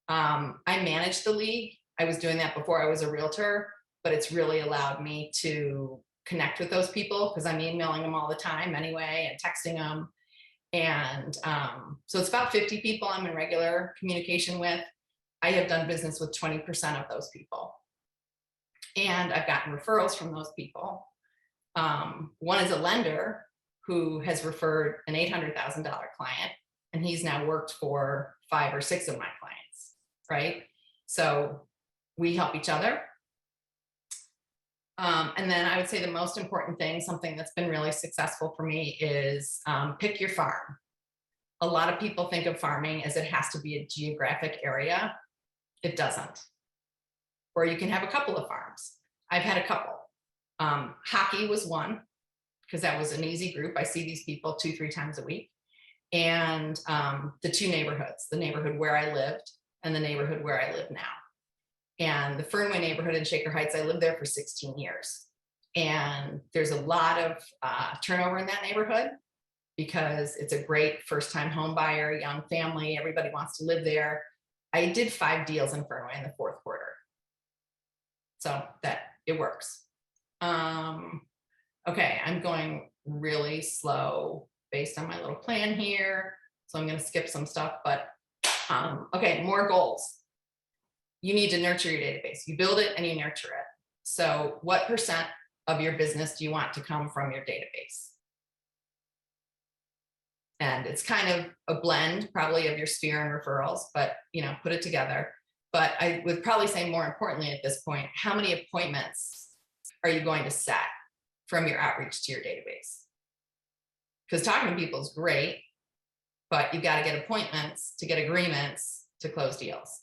I manage the league. I was doing that before I was a realtor, but it's really allowed me to connect with those people because I'm emailing them all the time anyway and texting them. And so it's about 50 people I'm in regular communication with. I have done business with 20% of those people. And I've gotten referrals from those people. One is a lender who has referred an $800,000 client, and he's now worked for 5 or 6 of my clients, right? So we help each other. And then I would say the most important thing, something that's been really successful for me is pick your farm. A lot of people think of farming as it has to be a geographic area. It doesn't. Or you can have a couple of farms. I've had a couple. Hockey was one, because that was an easy group. I see these people 2-3 times a week. And the 2 neighborhoods, the neighborhood where I lived and the neighborhood where I live now. And the Fernway neighborhood in Shaker Heights, I lived there for 16 years. And there's a lot of turnover in that neighborhood because it's a great first-time home buyer, young family, everybody wants to live there. I did 5 deals in Fernway in the 4th quarter. So that it works. Okay, I'm going really slow based on my little plan here. So I'm going to skip some stuff, but okay, more goals. You need to nurture your database. You build it and you nurture it. So what percent of your business do you want to come from your database? And it's kind of a blend probably of your sphere and referrals, but put it together. But I would probably say more importantly at this point, how many appointments are you going to set from your outreach to your database? Because talking to people is great, but you got to get appointments to get agreements to close deals.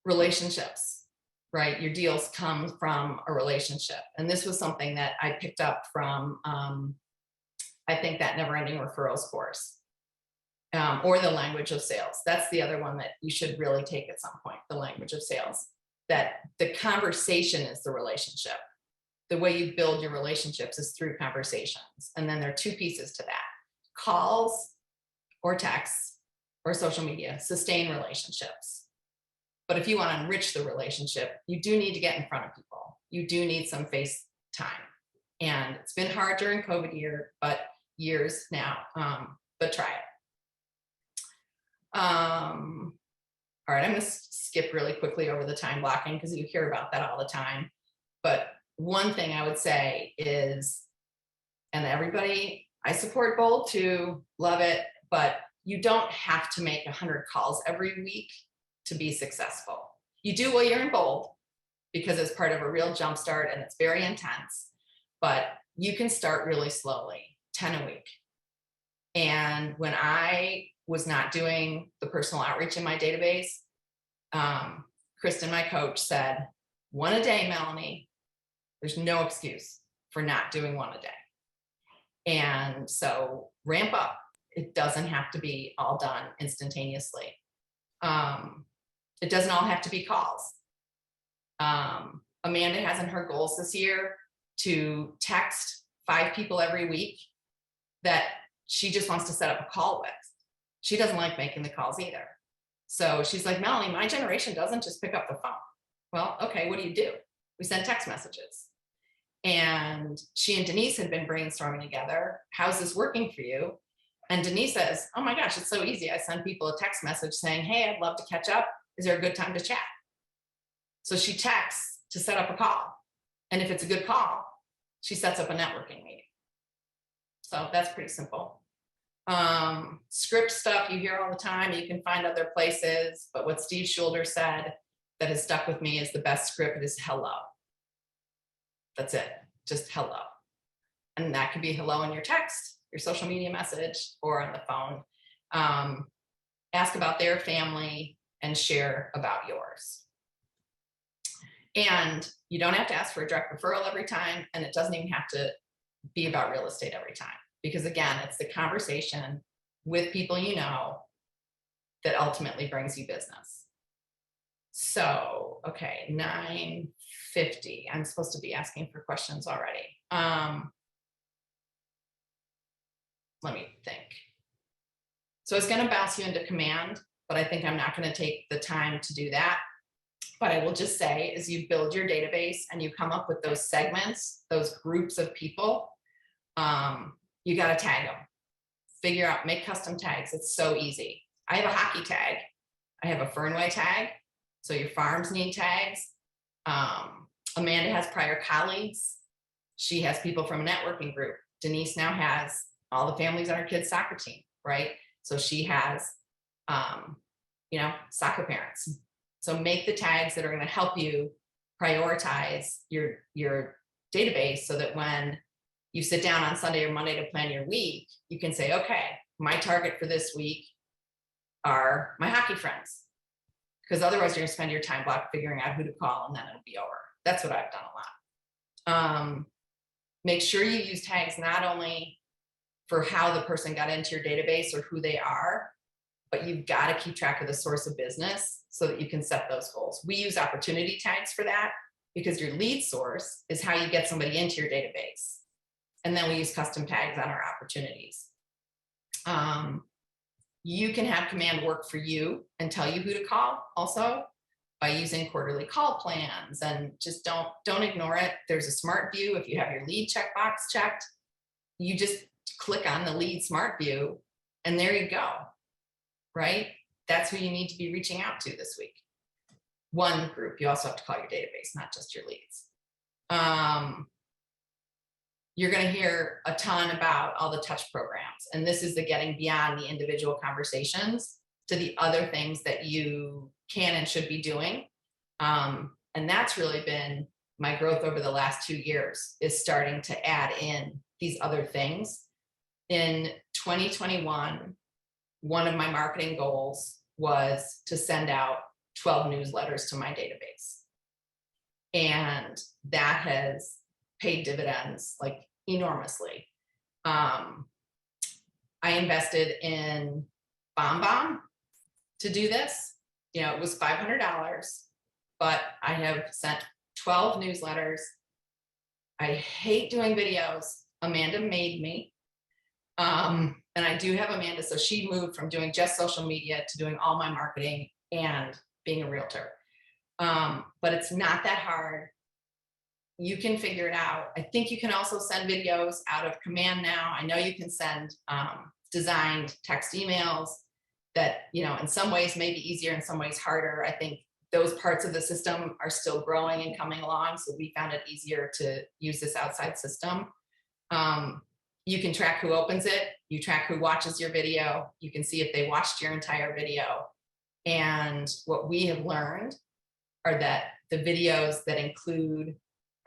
Relationships, right? Your deals come from a relationship. And this was something that I picked up from, I think, that Never Ending Referrals course, or the language of sales. That's the other one that you should really take at some point, the language of sales, that the conversation is the relationship. The way you build your relationships is through conversations. And then there are 2 pieces to that: calls or texts or social media sustain relationships. But if you want to enrich the relationship, you do need to get in front of people. You do need some face time. And it's been hard during COVID years now, but try it. All right, I'm going to skip really quickly over the time blocking because you hear about that all the time. But one thing I would say is, and everybody, I support Bold too, love it, but you don't have to make 100 calls every week to be successful. You do while you're in Bold because it's part of a real jumpstart and it's very intense, but you can start really slowly, 10 a week. And when I was not doing the personal outreach in my database, Kristen, my coach, said, 1 a day, Melanie. There's no excuse for not doing 1 a day. And so ramp up. It doesn't have to be all done instantaneously. It doesn't all have to be calls. Amanda has in her goals this year to text 5 people every week that she just wants to set up a call with. She doesn't like making the calls either. So she's like, Melanie, my generation doesn't just pick up the phone. Well, okay, what do? We send text messages. And she and Denise had been brainstorming together. How's this working for you? And Denise says, oh my gosh, it's so easy. I send people a text message saying, hey, I'd love to catch up. Is there a good time to chat? So she texts to set up a call. And if it's a good call, she sets up a networking meeting. So that's pretty simple. Script stuff you hear all the time, you can find other places, but what Steve Schulder said that has stuck with me is the best script is hello. That's it, just hello. And that could be hello in your text, your social media message, or on the phone. Ask about their family and share about yours. And you don't have to ask for a direct referral every time, and it doesn't even have to be about real estate every time. Because again, it's the conversation with people you know that ultimately brings you business. So, okay, 9:50. I'm supposed to be asking for questions already. Let me think. So it's going to bounce you into command, but I think I'm not going to take the time to do that. But I will just say, as you build your database and you come up with those segments, those groups of people, you got to tag them. Figure out, make custom tags. It's so easy. I have a hockey tag. I have a Fernway tag. So your farms need tags. Amanda has prior colleagues. She has people from a networking group. Denise now has all the families on her kids' soccer team, right? So she has, soccer parents. So make the tags that are going to help you prioritize your database so that when you sit down on Sunday or Monday to plan your week, you can say, okay, my target for this week are my hockey friends. Because otherwise you're going to spend your time block figuring out who to call and then it'll be over. That's what I've done a lot. Make sure you use tags not only for how the person got into your database or who they are, but you've got to keep track of the source of business so that you can set those goals. We use opportunity tags for that because your lead source is how you get somebody into your database. And then we use custom tags on our opportunities. You can have command work for you and tell you who to call also by using quarterly call plans, and just don't ignore it. There's a smart view. If you have your lead checkbox checked, you just click on the lead smart view and there you go, right? That's who you need to be reaching out to this week. One group, you also have to call your database, not just your leads. You're going to hear a ton about all the touch programs. And this is the getting beyond the individual conversations to the other things that you can and should be doing. And that's really been my growth over the last 2 years, is starting to add in these other things. In 2021, one of my marketing goals was to send out 12 newsletters to my database. And that has paid dividends like enormously. I invested in BombBomb to do this. It was $500, but I have sent 12 newsletters. I hate doing videos. Amanda made me. And I do have Amanda. So she moved from doing just social media to doing all my marketing and being a realtor. But it's not that hard. You can figure it out. I think you can also send videos out of command now. I know you can send designed text emails that, in some ways may be easier, in some ways harder. I think those parts of the system are still growing and coming along. So we found it easier to use this outside system. You can track who opens it. You track who watches your video. You can see if they watched your entire video. And what we have learned are that the videos that include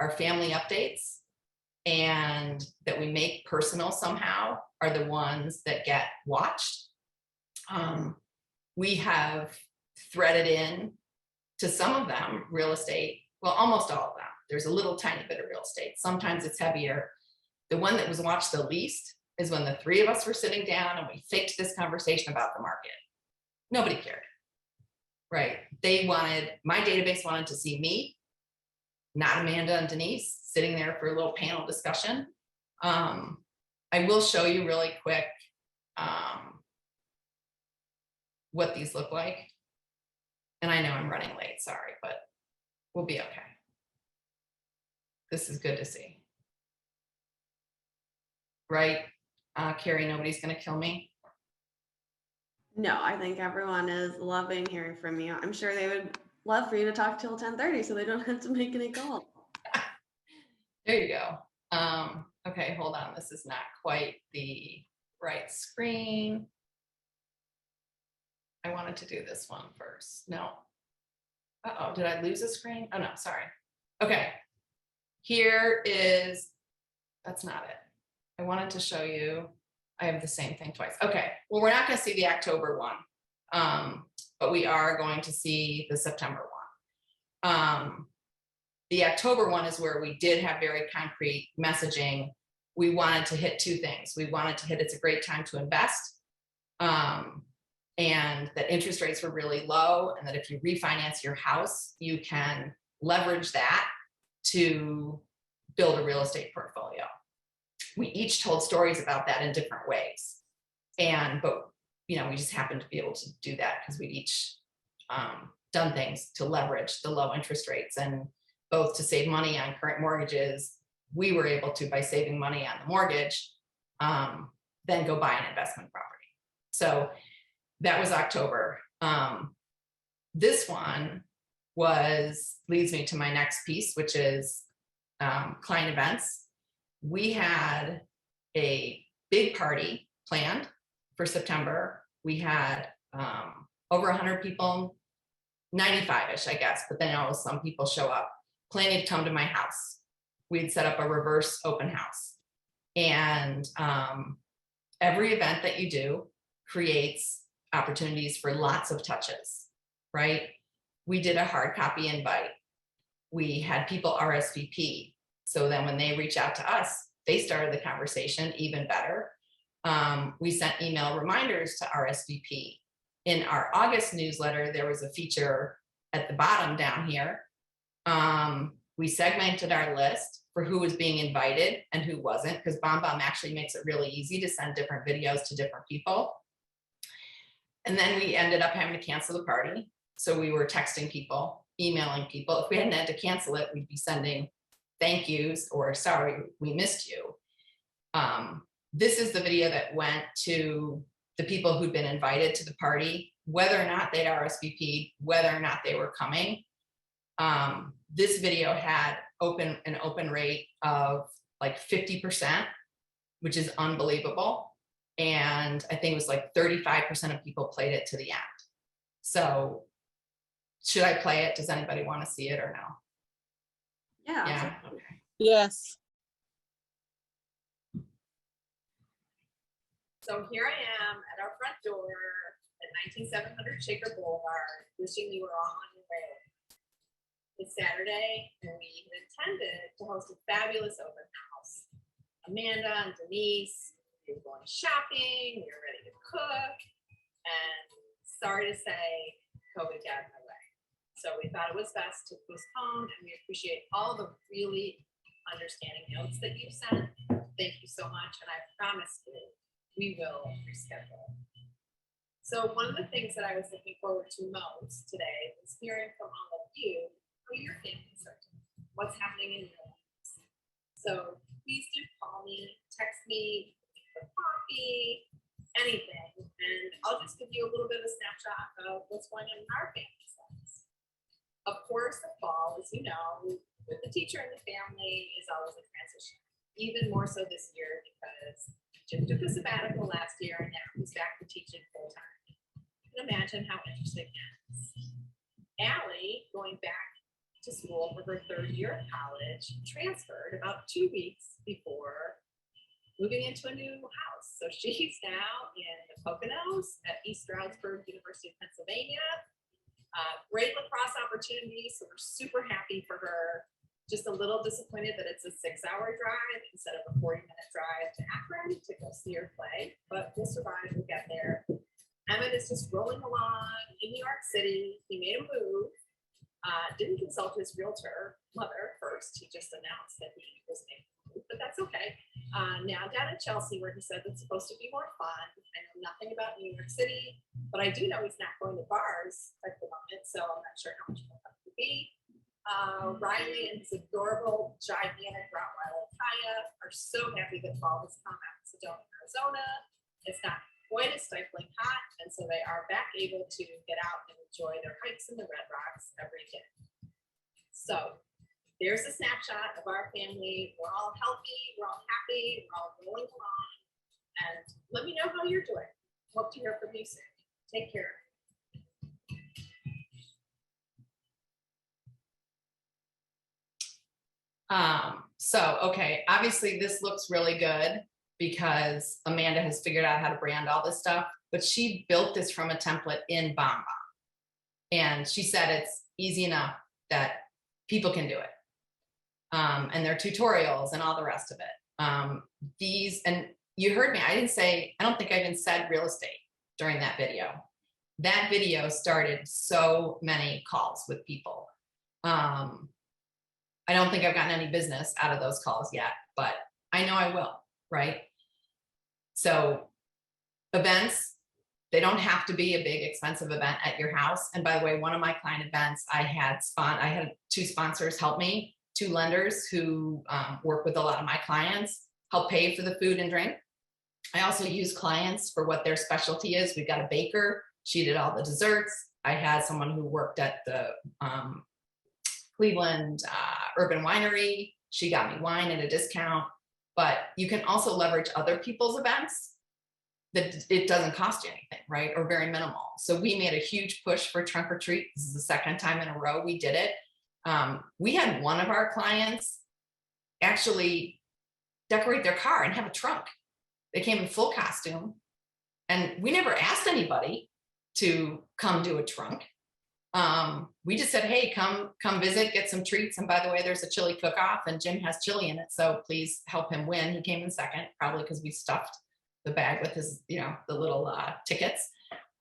our family updates and that we make personal somehow are the ones that get watched. We have threaded in to some of them real estate, well, almost all of them. There's a little tiny bit of real estate. Sometimes it's heavier. The one that was watched the least is when the three of us were sitting down and we faked this conversation about the market. Nobody cared, right? My database wanted to see me, not Amanda and Denise, sitting there for a little panel discussion. I will show you really quick what these look like. And I know I'm running late, sorry, but we'll be okay. This is good to see. right? Carrie, nobody's gonna kill me. No, I think everyone is loving hearing from you. I'm sure they would love for you to talk till 10:30 so they don't have to make any calls. There you go. Okay, hold on. This is not quite the right screen. I wanted to do this one first. No. Uh-oh, did I lose a screen? Oh, no, sorry. Okay. Here is, that's not it. I wanted to show you, I have the same thing twice. Okay, well, we're not gonna see the October one, but we are going to see the September one. The October one is where we did have very concrete messaging. We wanted to hit two things. We wanted to hit it's a great time to invest, and that interest rates were really low, and that if you refinance your house, you can leverage that to build a real estate portfolio. We each told stories about that in different ways. But we just happened to be able to do that because we'd each done things to leverage the low interest rates, and both to save money on current mortgages. We were able to, by saving money on the mortgage, then go buy an investment property. So that was October. This one leads me to my next piece, which is client events. We had a big party planned for September. We had over 100 people, 95-ish, I guess, but then always some people show up, planning to come to my house. We'd set up a reverse open house. And every event that you do creates opportunities for lots of touches, right? We did a hard copy invite. We had people RSVP. So then when they reach out to us, they started the conversation even better. We sent email reminders to RSVP. In our August newsletter, there was a feature at the bottom down here. We segmented our list for who was being invited and who wasn't, because BombBomb actually makes it really easy to send different videos to different people. And then we ended up having to cancel the party. So we were texting people, emailing people. If we hadn't had to cancel it, we'd be sending thank yous or sorry, we missed you. This is the video that went to the people who'd been invited to the party, whether or not they'd RSVP'd, whether or not they were coming. This video had an open rate of like 50%, which is unbelievable. And I think it was like 35% of people played it to the end. So should I play it? Does anybody want to see it or no? Yeah. Okay. Yes. So here I am at our front door at 19700 Shaker Boulevard, wishing you were all on your way. It's Saturday, and we had intended to host a fabulous open house. Amanda and Denise, we were going shopping, we were ready to cook, and sorry to say, COVID got in the way. So we thought it was best to postpone, and we appreciate all the really understanding notes that you sent. Thank you so much, and I promise you, we will reschedule. So one of the things that I was looking forward to most today was hearing from all of you who your families are doing, what's happening in your lives. So please do call me, text me for coffee, anything, and I'll just give you a little bit of a snapshot of what's going on in our family's lives. Of course, the fall, as you know, with the teacher and the family is always a transition, even more so this year because Jim took a sabbatical last year and now he's back to teaching full time. You can imagine how interesting that is. Allie, going back to school for her third year of college, transferred about 2 weeks before moving into a new house. So she's now in the Poconos at East Stroudsburg University of Pennsylvania. Great lacrosse opportunity, so we're super happy for her. Just a little disappointed that it's a 6-hour drive instead of a 40-minute drive to Akron to go see her play, but we'll survive, we'll get there. Emmett is just rolling along in New York City. He made a move, didn't consult his realtor mother first. He just announced that he was making a move, but that's okay. Now down in Chelsea, where he said it's supposed to be more fun. I know nothing about New York City, but I do know he's not going to bars at the moment, so I'm not sure how much more fun it will be. Riley and his adorable, gigantic Rottweiler Kaya are so happy that fall has come out in Sedona, Arizona. It's not quite as stifling hot, and so they are back able to get out and enjoy their hikes in the Red Rocks every day. So there's a snapshot of our family. We're all healthy, we're all happy, we're all rolling along, and let me know how you're doing. Hope to hear from you soon. Take care. Okay, obviously this looks really good because Amanda has figured out how to brand all this stuff, but she built this from a template in BombBomb. And she said it's easy enough that people can do it. And there are tutorials and all the rest of it. And you heard me, I don't think I even said real estate during that video. That video started so many calls with people. I don't think I've gotten any business out of those calls yet, but I know I will, right? So events, they don't have to be a big expensive event at your house. And by the way, one of my client events, I had 2 sponsors help me, 2 lenders who work with a lot of my clients, help pay for the food and drink. I also use clients for what their specialty is. We've got a baker, she did all the desserts. I had someone who worked at the Cleveland Urban Winery. She got me wine at a discount, but you can also leverage other people's events that it doesn't cost you anything, right? Or very minimal. So we made a huge push for trunk or treat. This is the 2nd time in a row we did it. We had one of our clients actually decorate their car and have a trunk. They came in full costume, and we never asked anybody to come do a trunk. We just said, hey, come visit, get some treats. And by the way, there's a chili cook-off and Jim has chili in it. So please help him win. He came in 2nd, probably because we stuffed the bag with his, the little tickets.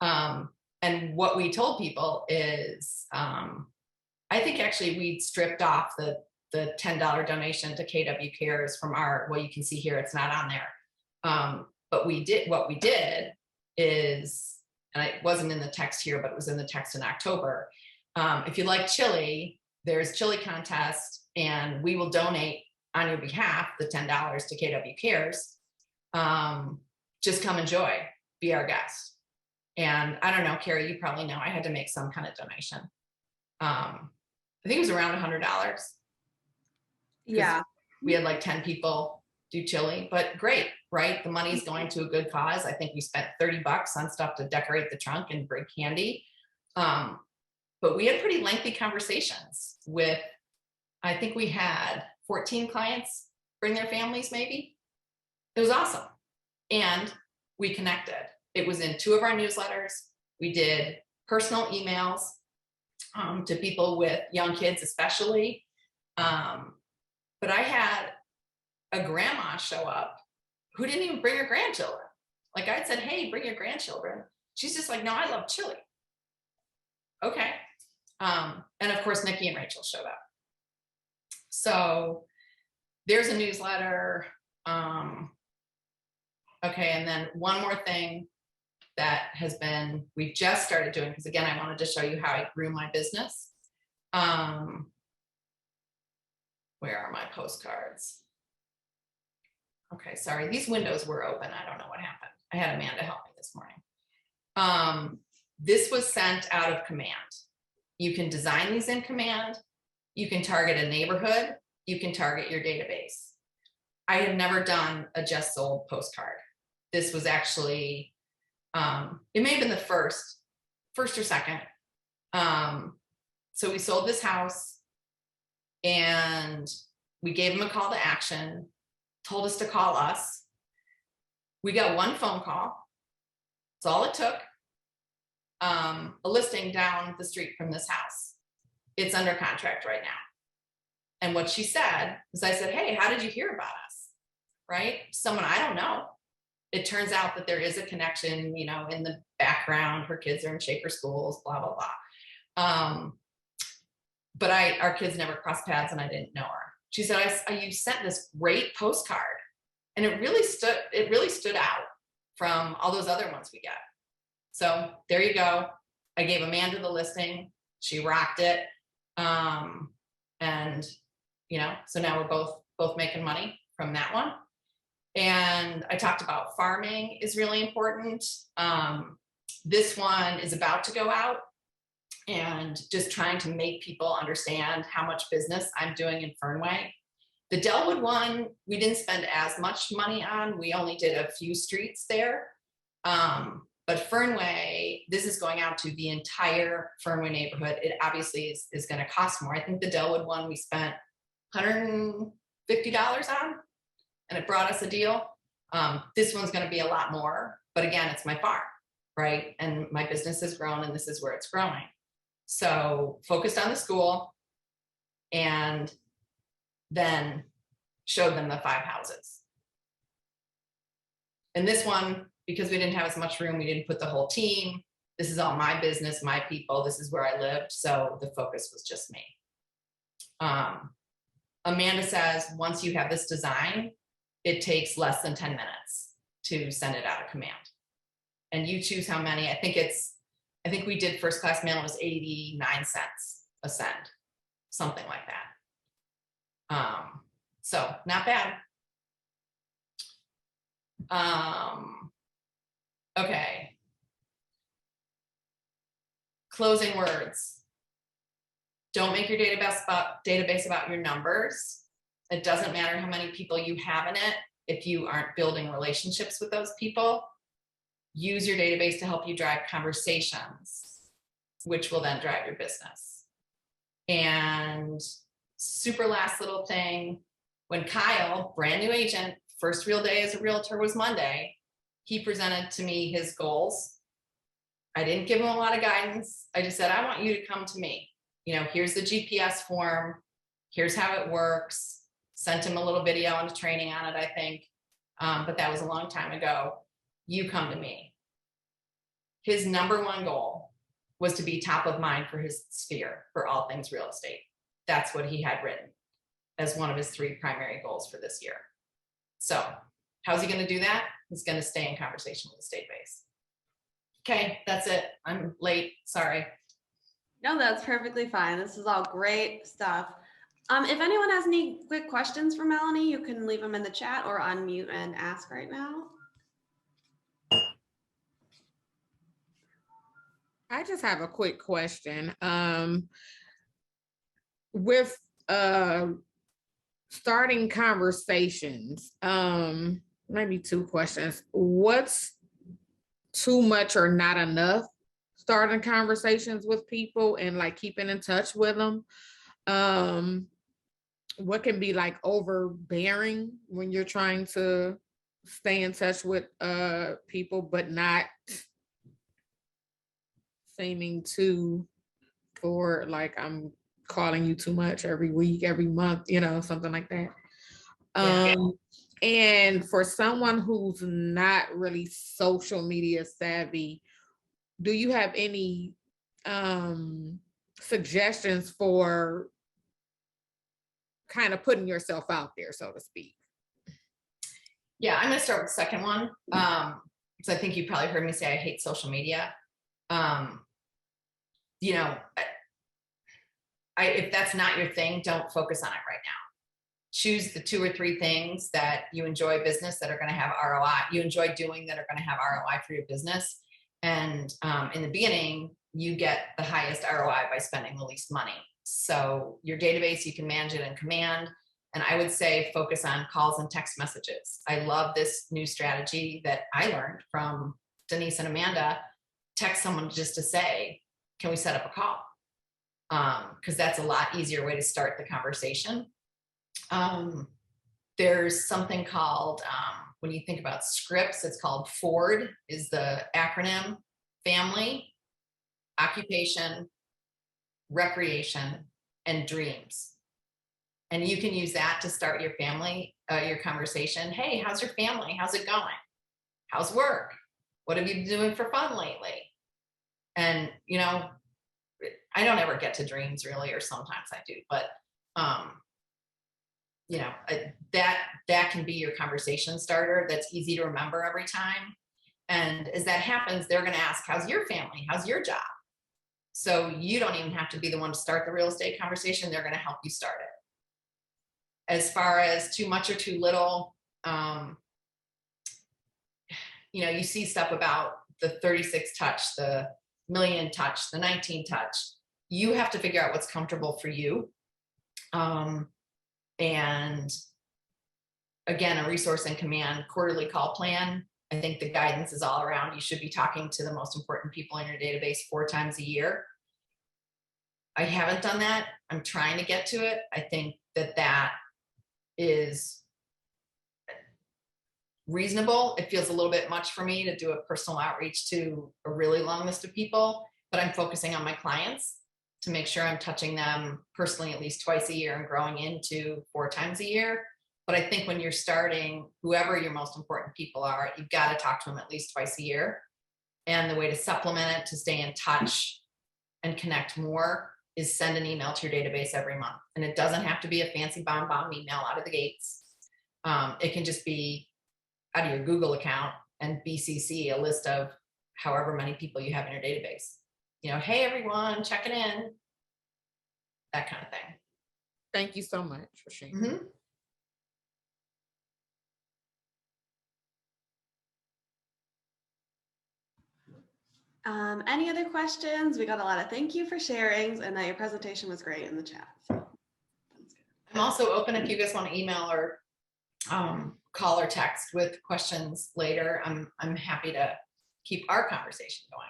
And what we told people is, I think actually we stripped off the $10 donation to KW Cares from well, you can see here, it's not on there. But what we did is, and it wasn't in the text here, but it was in the text in October. If you like chili, there's chili contest, and we will donate on your behalf the $10 to KW Cares. Just come enjoy, be our guest. And I don't know, Carrie, you probably know I had to make some kind of donation. I think it was around $100. Yeah. We had like 10 people do chili, but great, right? The money's going to a good cause. I think we spent $30 on stuff to decorate the trunk and bring candy. But we had pretty lengthy conversations with, I think we had 14 clients bring their families maybe. It was awesome. And we connected. It was in 2 of our newsletters. We did personal emails to people with young kids, especially. But I had a grandma show up who didn't even bring her grandchildren. Like I said, hey, bring your grandchildren. She's just like, no, I love chili. Okay. And of course, Nikki and Rachel showed up. So there's a newsletter. Okay. And then one more thing that we've just started doing, because again, I wanted to show you how I grew my business. Where are my postcards? Okay, sorry, these windows were open. I don't know what happened. I had Amanda help me this morning. This was sent out of Command. You can design these in Command. You can target a neighborhood. You can target your database. I had never done a just sold postcard. This was actually, it may have been the first or second. So we sold this house and we gave them a call to action, told us to call us. We got one phone call. That's all it took. A listing down the street from this house. It's under contract right now. And what she said was, I said, hey, how did you hear about us? Right? Someone I don't know. It turns out that there is a connection, you know, in the background. Her kids are in Shaker schools, blah, blah, blah. But our kids never crossed paths and I didn't know her. She said, you sent this great postcard. And it really stood out from all those other ones we got. So there you go. I gave Amanda the listing. She rocked it. And, so now we're both making money from that one. And I talked about farming is really important. This one is about to go out, and just trying to make people understand how much business I'm doing in Fernway. The Delwood one, we didn't spend as much money on. We only did a few streets there. But Fernway, this is going out to the entire Fernway neighborhood. It obviously is going to cost more. I think the Delwood one we spent $150 on, and it brought us a deal. This one's going to be a lot more, but again, it's my farm, right? And my business has grown, and this is where it's growing. So focused on the school, and then showed them the 5 houses. And this one, because we didn't have as much room, we didn't put the whole team. This is all my business, my people. This is where I lived. So the focus was just me. Amanda says, once you have this design, it takes less than 10 minutes to send it out of command. And you choose how many. I think we did first class mail, it was 89 cents a send, something like that. So not bad. Okay. Closing words. Don't make your database about your numbers. It doesn't matter how many people you have in it if you aren't building relationships with those people. Use your database to help you drive conversations, which will then drive your business. And super last little thing, when Kyle, brand new agent, first real day as a realtor was Monday, he presented to me his goals. I didn't give him a lot of guidance. I just said, I want you to come to me. Here's the GPS form. Here's how it works. Sent him a little video and a training on it, I think. But that was a long time ago. You come to me. His number one goal was to be top of mind for his sphere for all things real estate. That's what he had written as one of his 3 primary goals for this year. So how's he going to do that? He's going to stay in conversation with the state base. Okay, that's it. I'm late. Sorry. No, that's perfectly fine. This is all great stuff. If anyone has any quick questions for Melanie, you can leave them in the chat or unmute and ask right now. I just have a quick question. With starting conversations, maybe 2 questions. What's too much or not enough starting conversations with people and like keeping in touch with them? What can be like overbearing when you're trying to stay in touch with people, but not seeming to, for like I'm calling you too much every week, every month, something like that. And for someone who's not really social media savvy, do you have any suggestions for kind of putting yourself out there, so to speak? Yeah, I'm going to start with the second one. Because I think you probably heard me say I hate social media. If that's not your thing, don't focus on it right now. Choose the 2 or 3 things that you enjoy business that are going to have ROI. You enjoy doing that are going to have ROI for your business. And in the beginning, you get the highest ROI by spending the least money. So your database, you can manage it in command. And I would say focus on calls and text messages. I love this new strategy that I learned from Denise and Amanda. Text someone just to say, can we set up a call? Because that's a lot easier way to start the conversation. There's something called, when you think about scripts, it's called FORD is the acronym: family, occupation, recreation, and dreams. And you can use that to start your family, your conversation. Hey, how's your family? How's it going? How's work? What have you been doing for fun lately? And, I don't ever get to dreams really, or sometimes I do, but, that can be your conversation starter. That's easy to remember every time. And as that happens, they're going to ask, how's your family? How's your job? So you don't even have to be the one to start the real estate conversation. They're going to help you start it. As far as too much or too little, you know, you see stuff about the 36 touch, the million touch, the 19 touch. You have to figure out what's comfortable for you. And again, a resource and command quarterly call plan. I think the guidance is all around. You should be talking to the most important people in your database 4 times a year. I haven't done that. I'm trying to get to it. I think that is reasonable. It feels a little bit much for me to do a personal outreach to a really long list of people, but I'm focusing on my clients to make sure I'm touching them personally at least twice a year and growing into 4 times a year. But I think when you're starting, whoever your most important people are, you've got to talk to them at least twice a year. And the way to supplement it, to stay in touch and connect more, is send an email to your database every month. And it doesn't have to be a fancy bomb email out of the gates. It can just be out of your Google account and BCC a list of however many people you have in your database. You know, hey everyone, checking in, that kind of thing. Thank you so much for sharing. Mm-hmm. Any other questions? We got a lot of thank you for sharings, and that your presentation was great in the chat. So that's good. I'm also open if you guys want to email or call or text with questions later. I'm happy to keep our conversation going.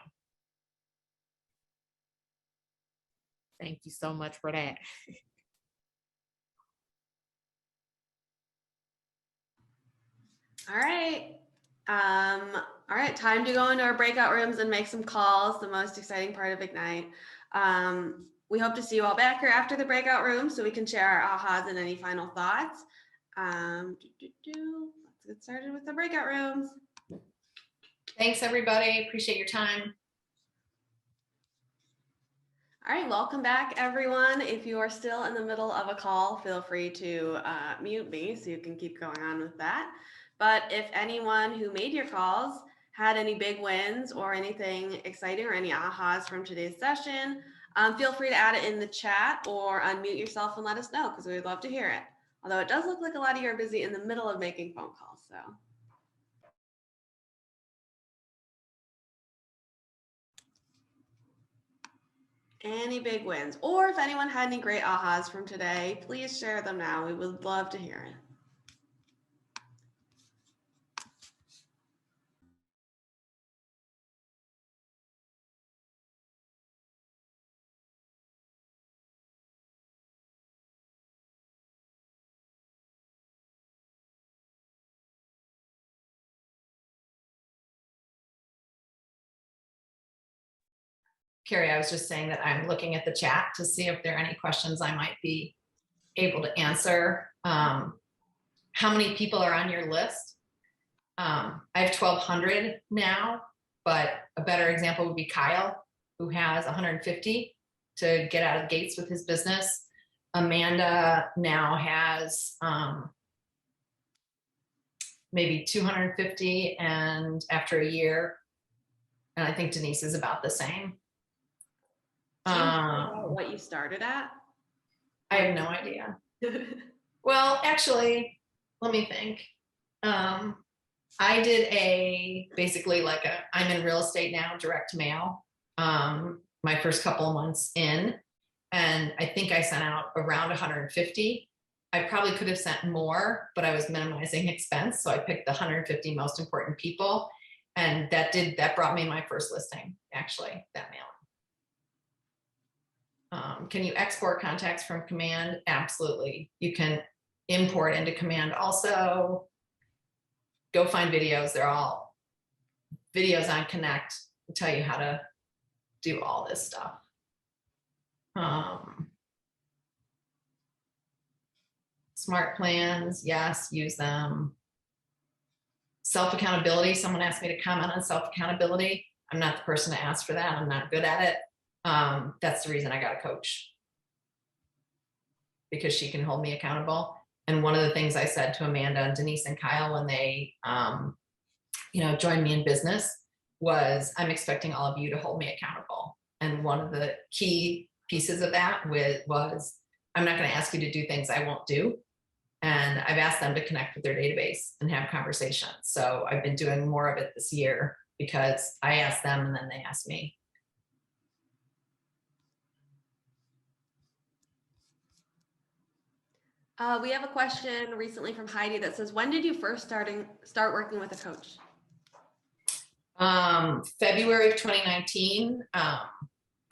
Thank you so much for that. All right. All right, time to go into our breakout rooms and make some calls, the most exciting part of Ignite. We hope to see you all back here after the breakout room so we can share our ahas and any final thoughts. Let's get started with the breakout rooms. Thanks, everybody. Appreciate your time. All right, welcome back, everyone. If you are still in the middle of a call, feel free to mute me so you can keep going on with that. But if anyone who made your calls had any big wins or anything exciting or any ahas from today's session, feel free to add it in the chat or unmute yourself and let us know, because we'd love to hear it. Although it does look like a lot of you are busy in the middle of making phone calls, so. Any big wins, or if anyone had any great ahas from today, please share them now. We would love to hear it. Carrie, I was just saying that I'm looking at the chat to see if there are any questions I might be able to answer. How many people are on your list? I have 1,200 now, but a better example would be Kyle, who has 150 to get out of the gates with his business. Amanda now has maybe 250, and after a year, and I think Denise is about the same. What you started at? I have no idea. Well, actually, let me think. I did basically like I'm in real estate now, direct mail, my first couple of months in, and I think I sent out around 150. I probably could have sent more, but I was minimizing expense. So I picked the 150 most important people, and that brought me my first listing, actually, that mailing. Can you export contacts from Command? Absolutely. You can import into Command also. Go find videos. They're all videos on Connect. I'll tell you how to do all this stuff. Smart plans, yes, use them. Self-accountability. Someone asked me to comment on self-accountability. I'm not the person to ask for that. I'm not good at it. That's the reason I got a coach, because she can hold me accountable. And one of the things I said to Amanda and Denise and Kyle when they, joined me in business was, I'm expecting all of you to hold me accountable. And one of the key pieces of that was, I'm not going to ask you to do things I won't do. And I've asked them to connect with their database and have conversations. So I've been doing more of it this year because I asked them and then they asked me. We have a question recently from Heidi that says, when did you first start working with a coach? February of 2019.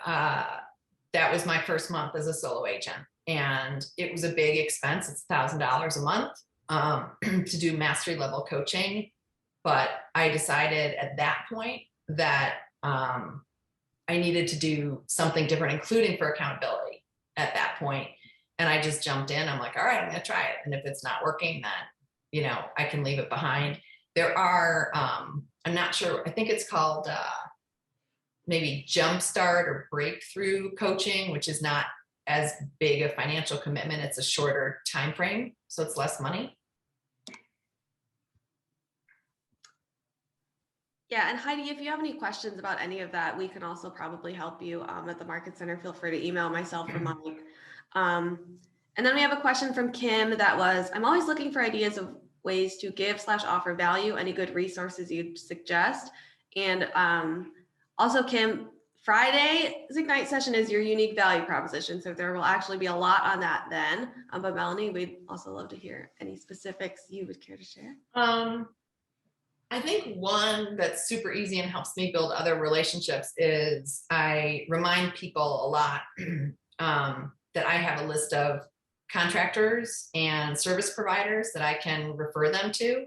That was my first month as a solo agent. And it was a big expense. It's $1,000 a month to do mastery level coaching. But I decided at that point that I needed to do something different, including for accountability at that point. And I just jumped in. I'm like, all right, I'm going to try it. And if it's not working, then, I can leave it behind. There are, I'm not sure, I think it's called maybe Jumpstart or Breakthrough coaching, which is not as big a financial commitment. It's a shorter time frame, so it's less money. Yeah, and Heidi, if you have any questions about any of that, we can also probably help you at the Market Center. Feel free to email myself or Mike. And then we have a question from Kim that was, I'm always looking for ideas of ways to give/offer value. Any good resources you'd suggest? And also, Kim, Friday's Ignite session is your unique value proposition. So there will actually be a lot on that then. But Melanie, we'd also love to hear any specifics you would care to share. I think one that's super easy and helps me build other relationships is I remind people a lot that I have a list of contractors and service providers that I can refer them to.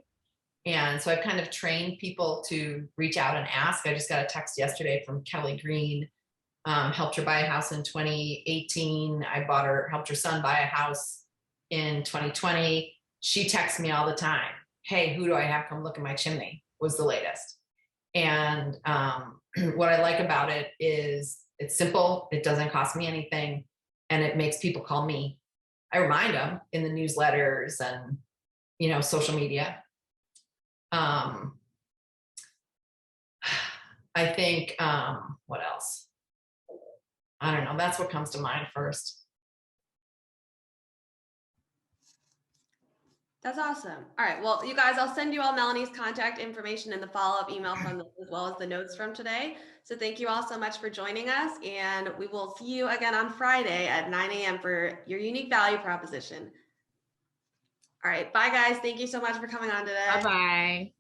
And so I've kind of trained people to reach out and ask. I just got a text yesterday from Kelly Green, helped her buy a house in 2018. Helped her son buy a house in 2020. She texts me all the time. Hey, who do I have come look at my chimney? Was the latest. And what I like about it is it's simple. It doesn't cost me anything. And it makes people call me. I remind them in the newsletters and, social media. I think, what else? I don't know. That's what comes to mind first. That's awesome. All right. Well, you guys, I'll send you all Melanie's contact information in the follow-up email from this, as well as the notes from today. So thank you all so much for joining us. And we will see you again on Friday at 9 a.m. for your unique value proposition. All right. Bye, guys. Thank you so much for coming on today. Bye-bye.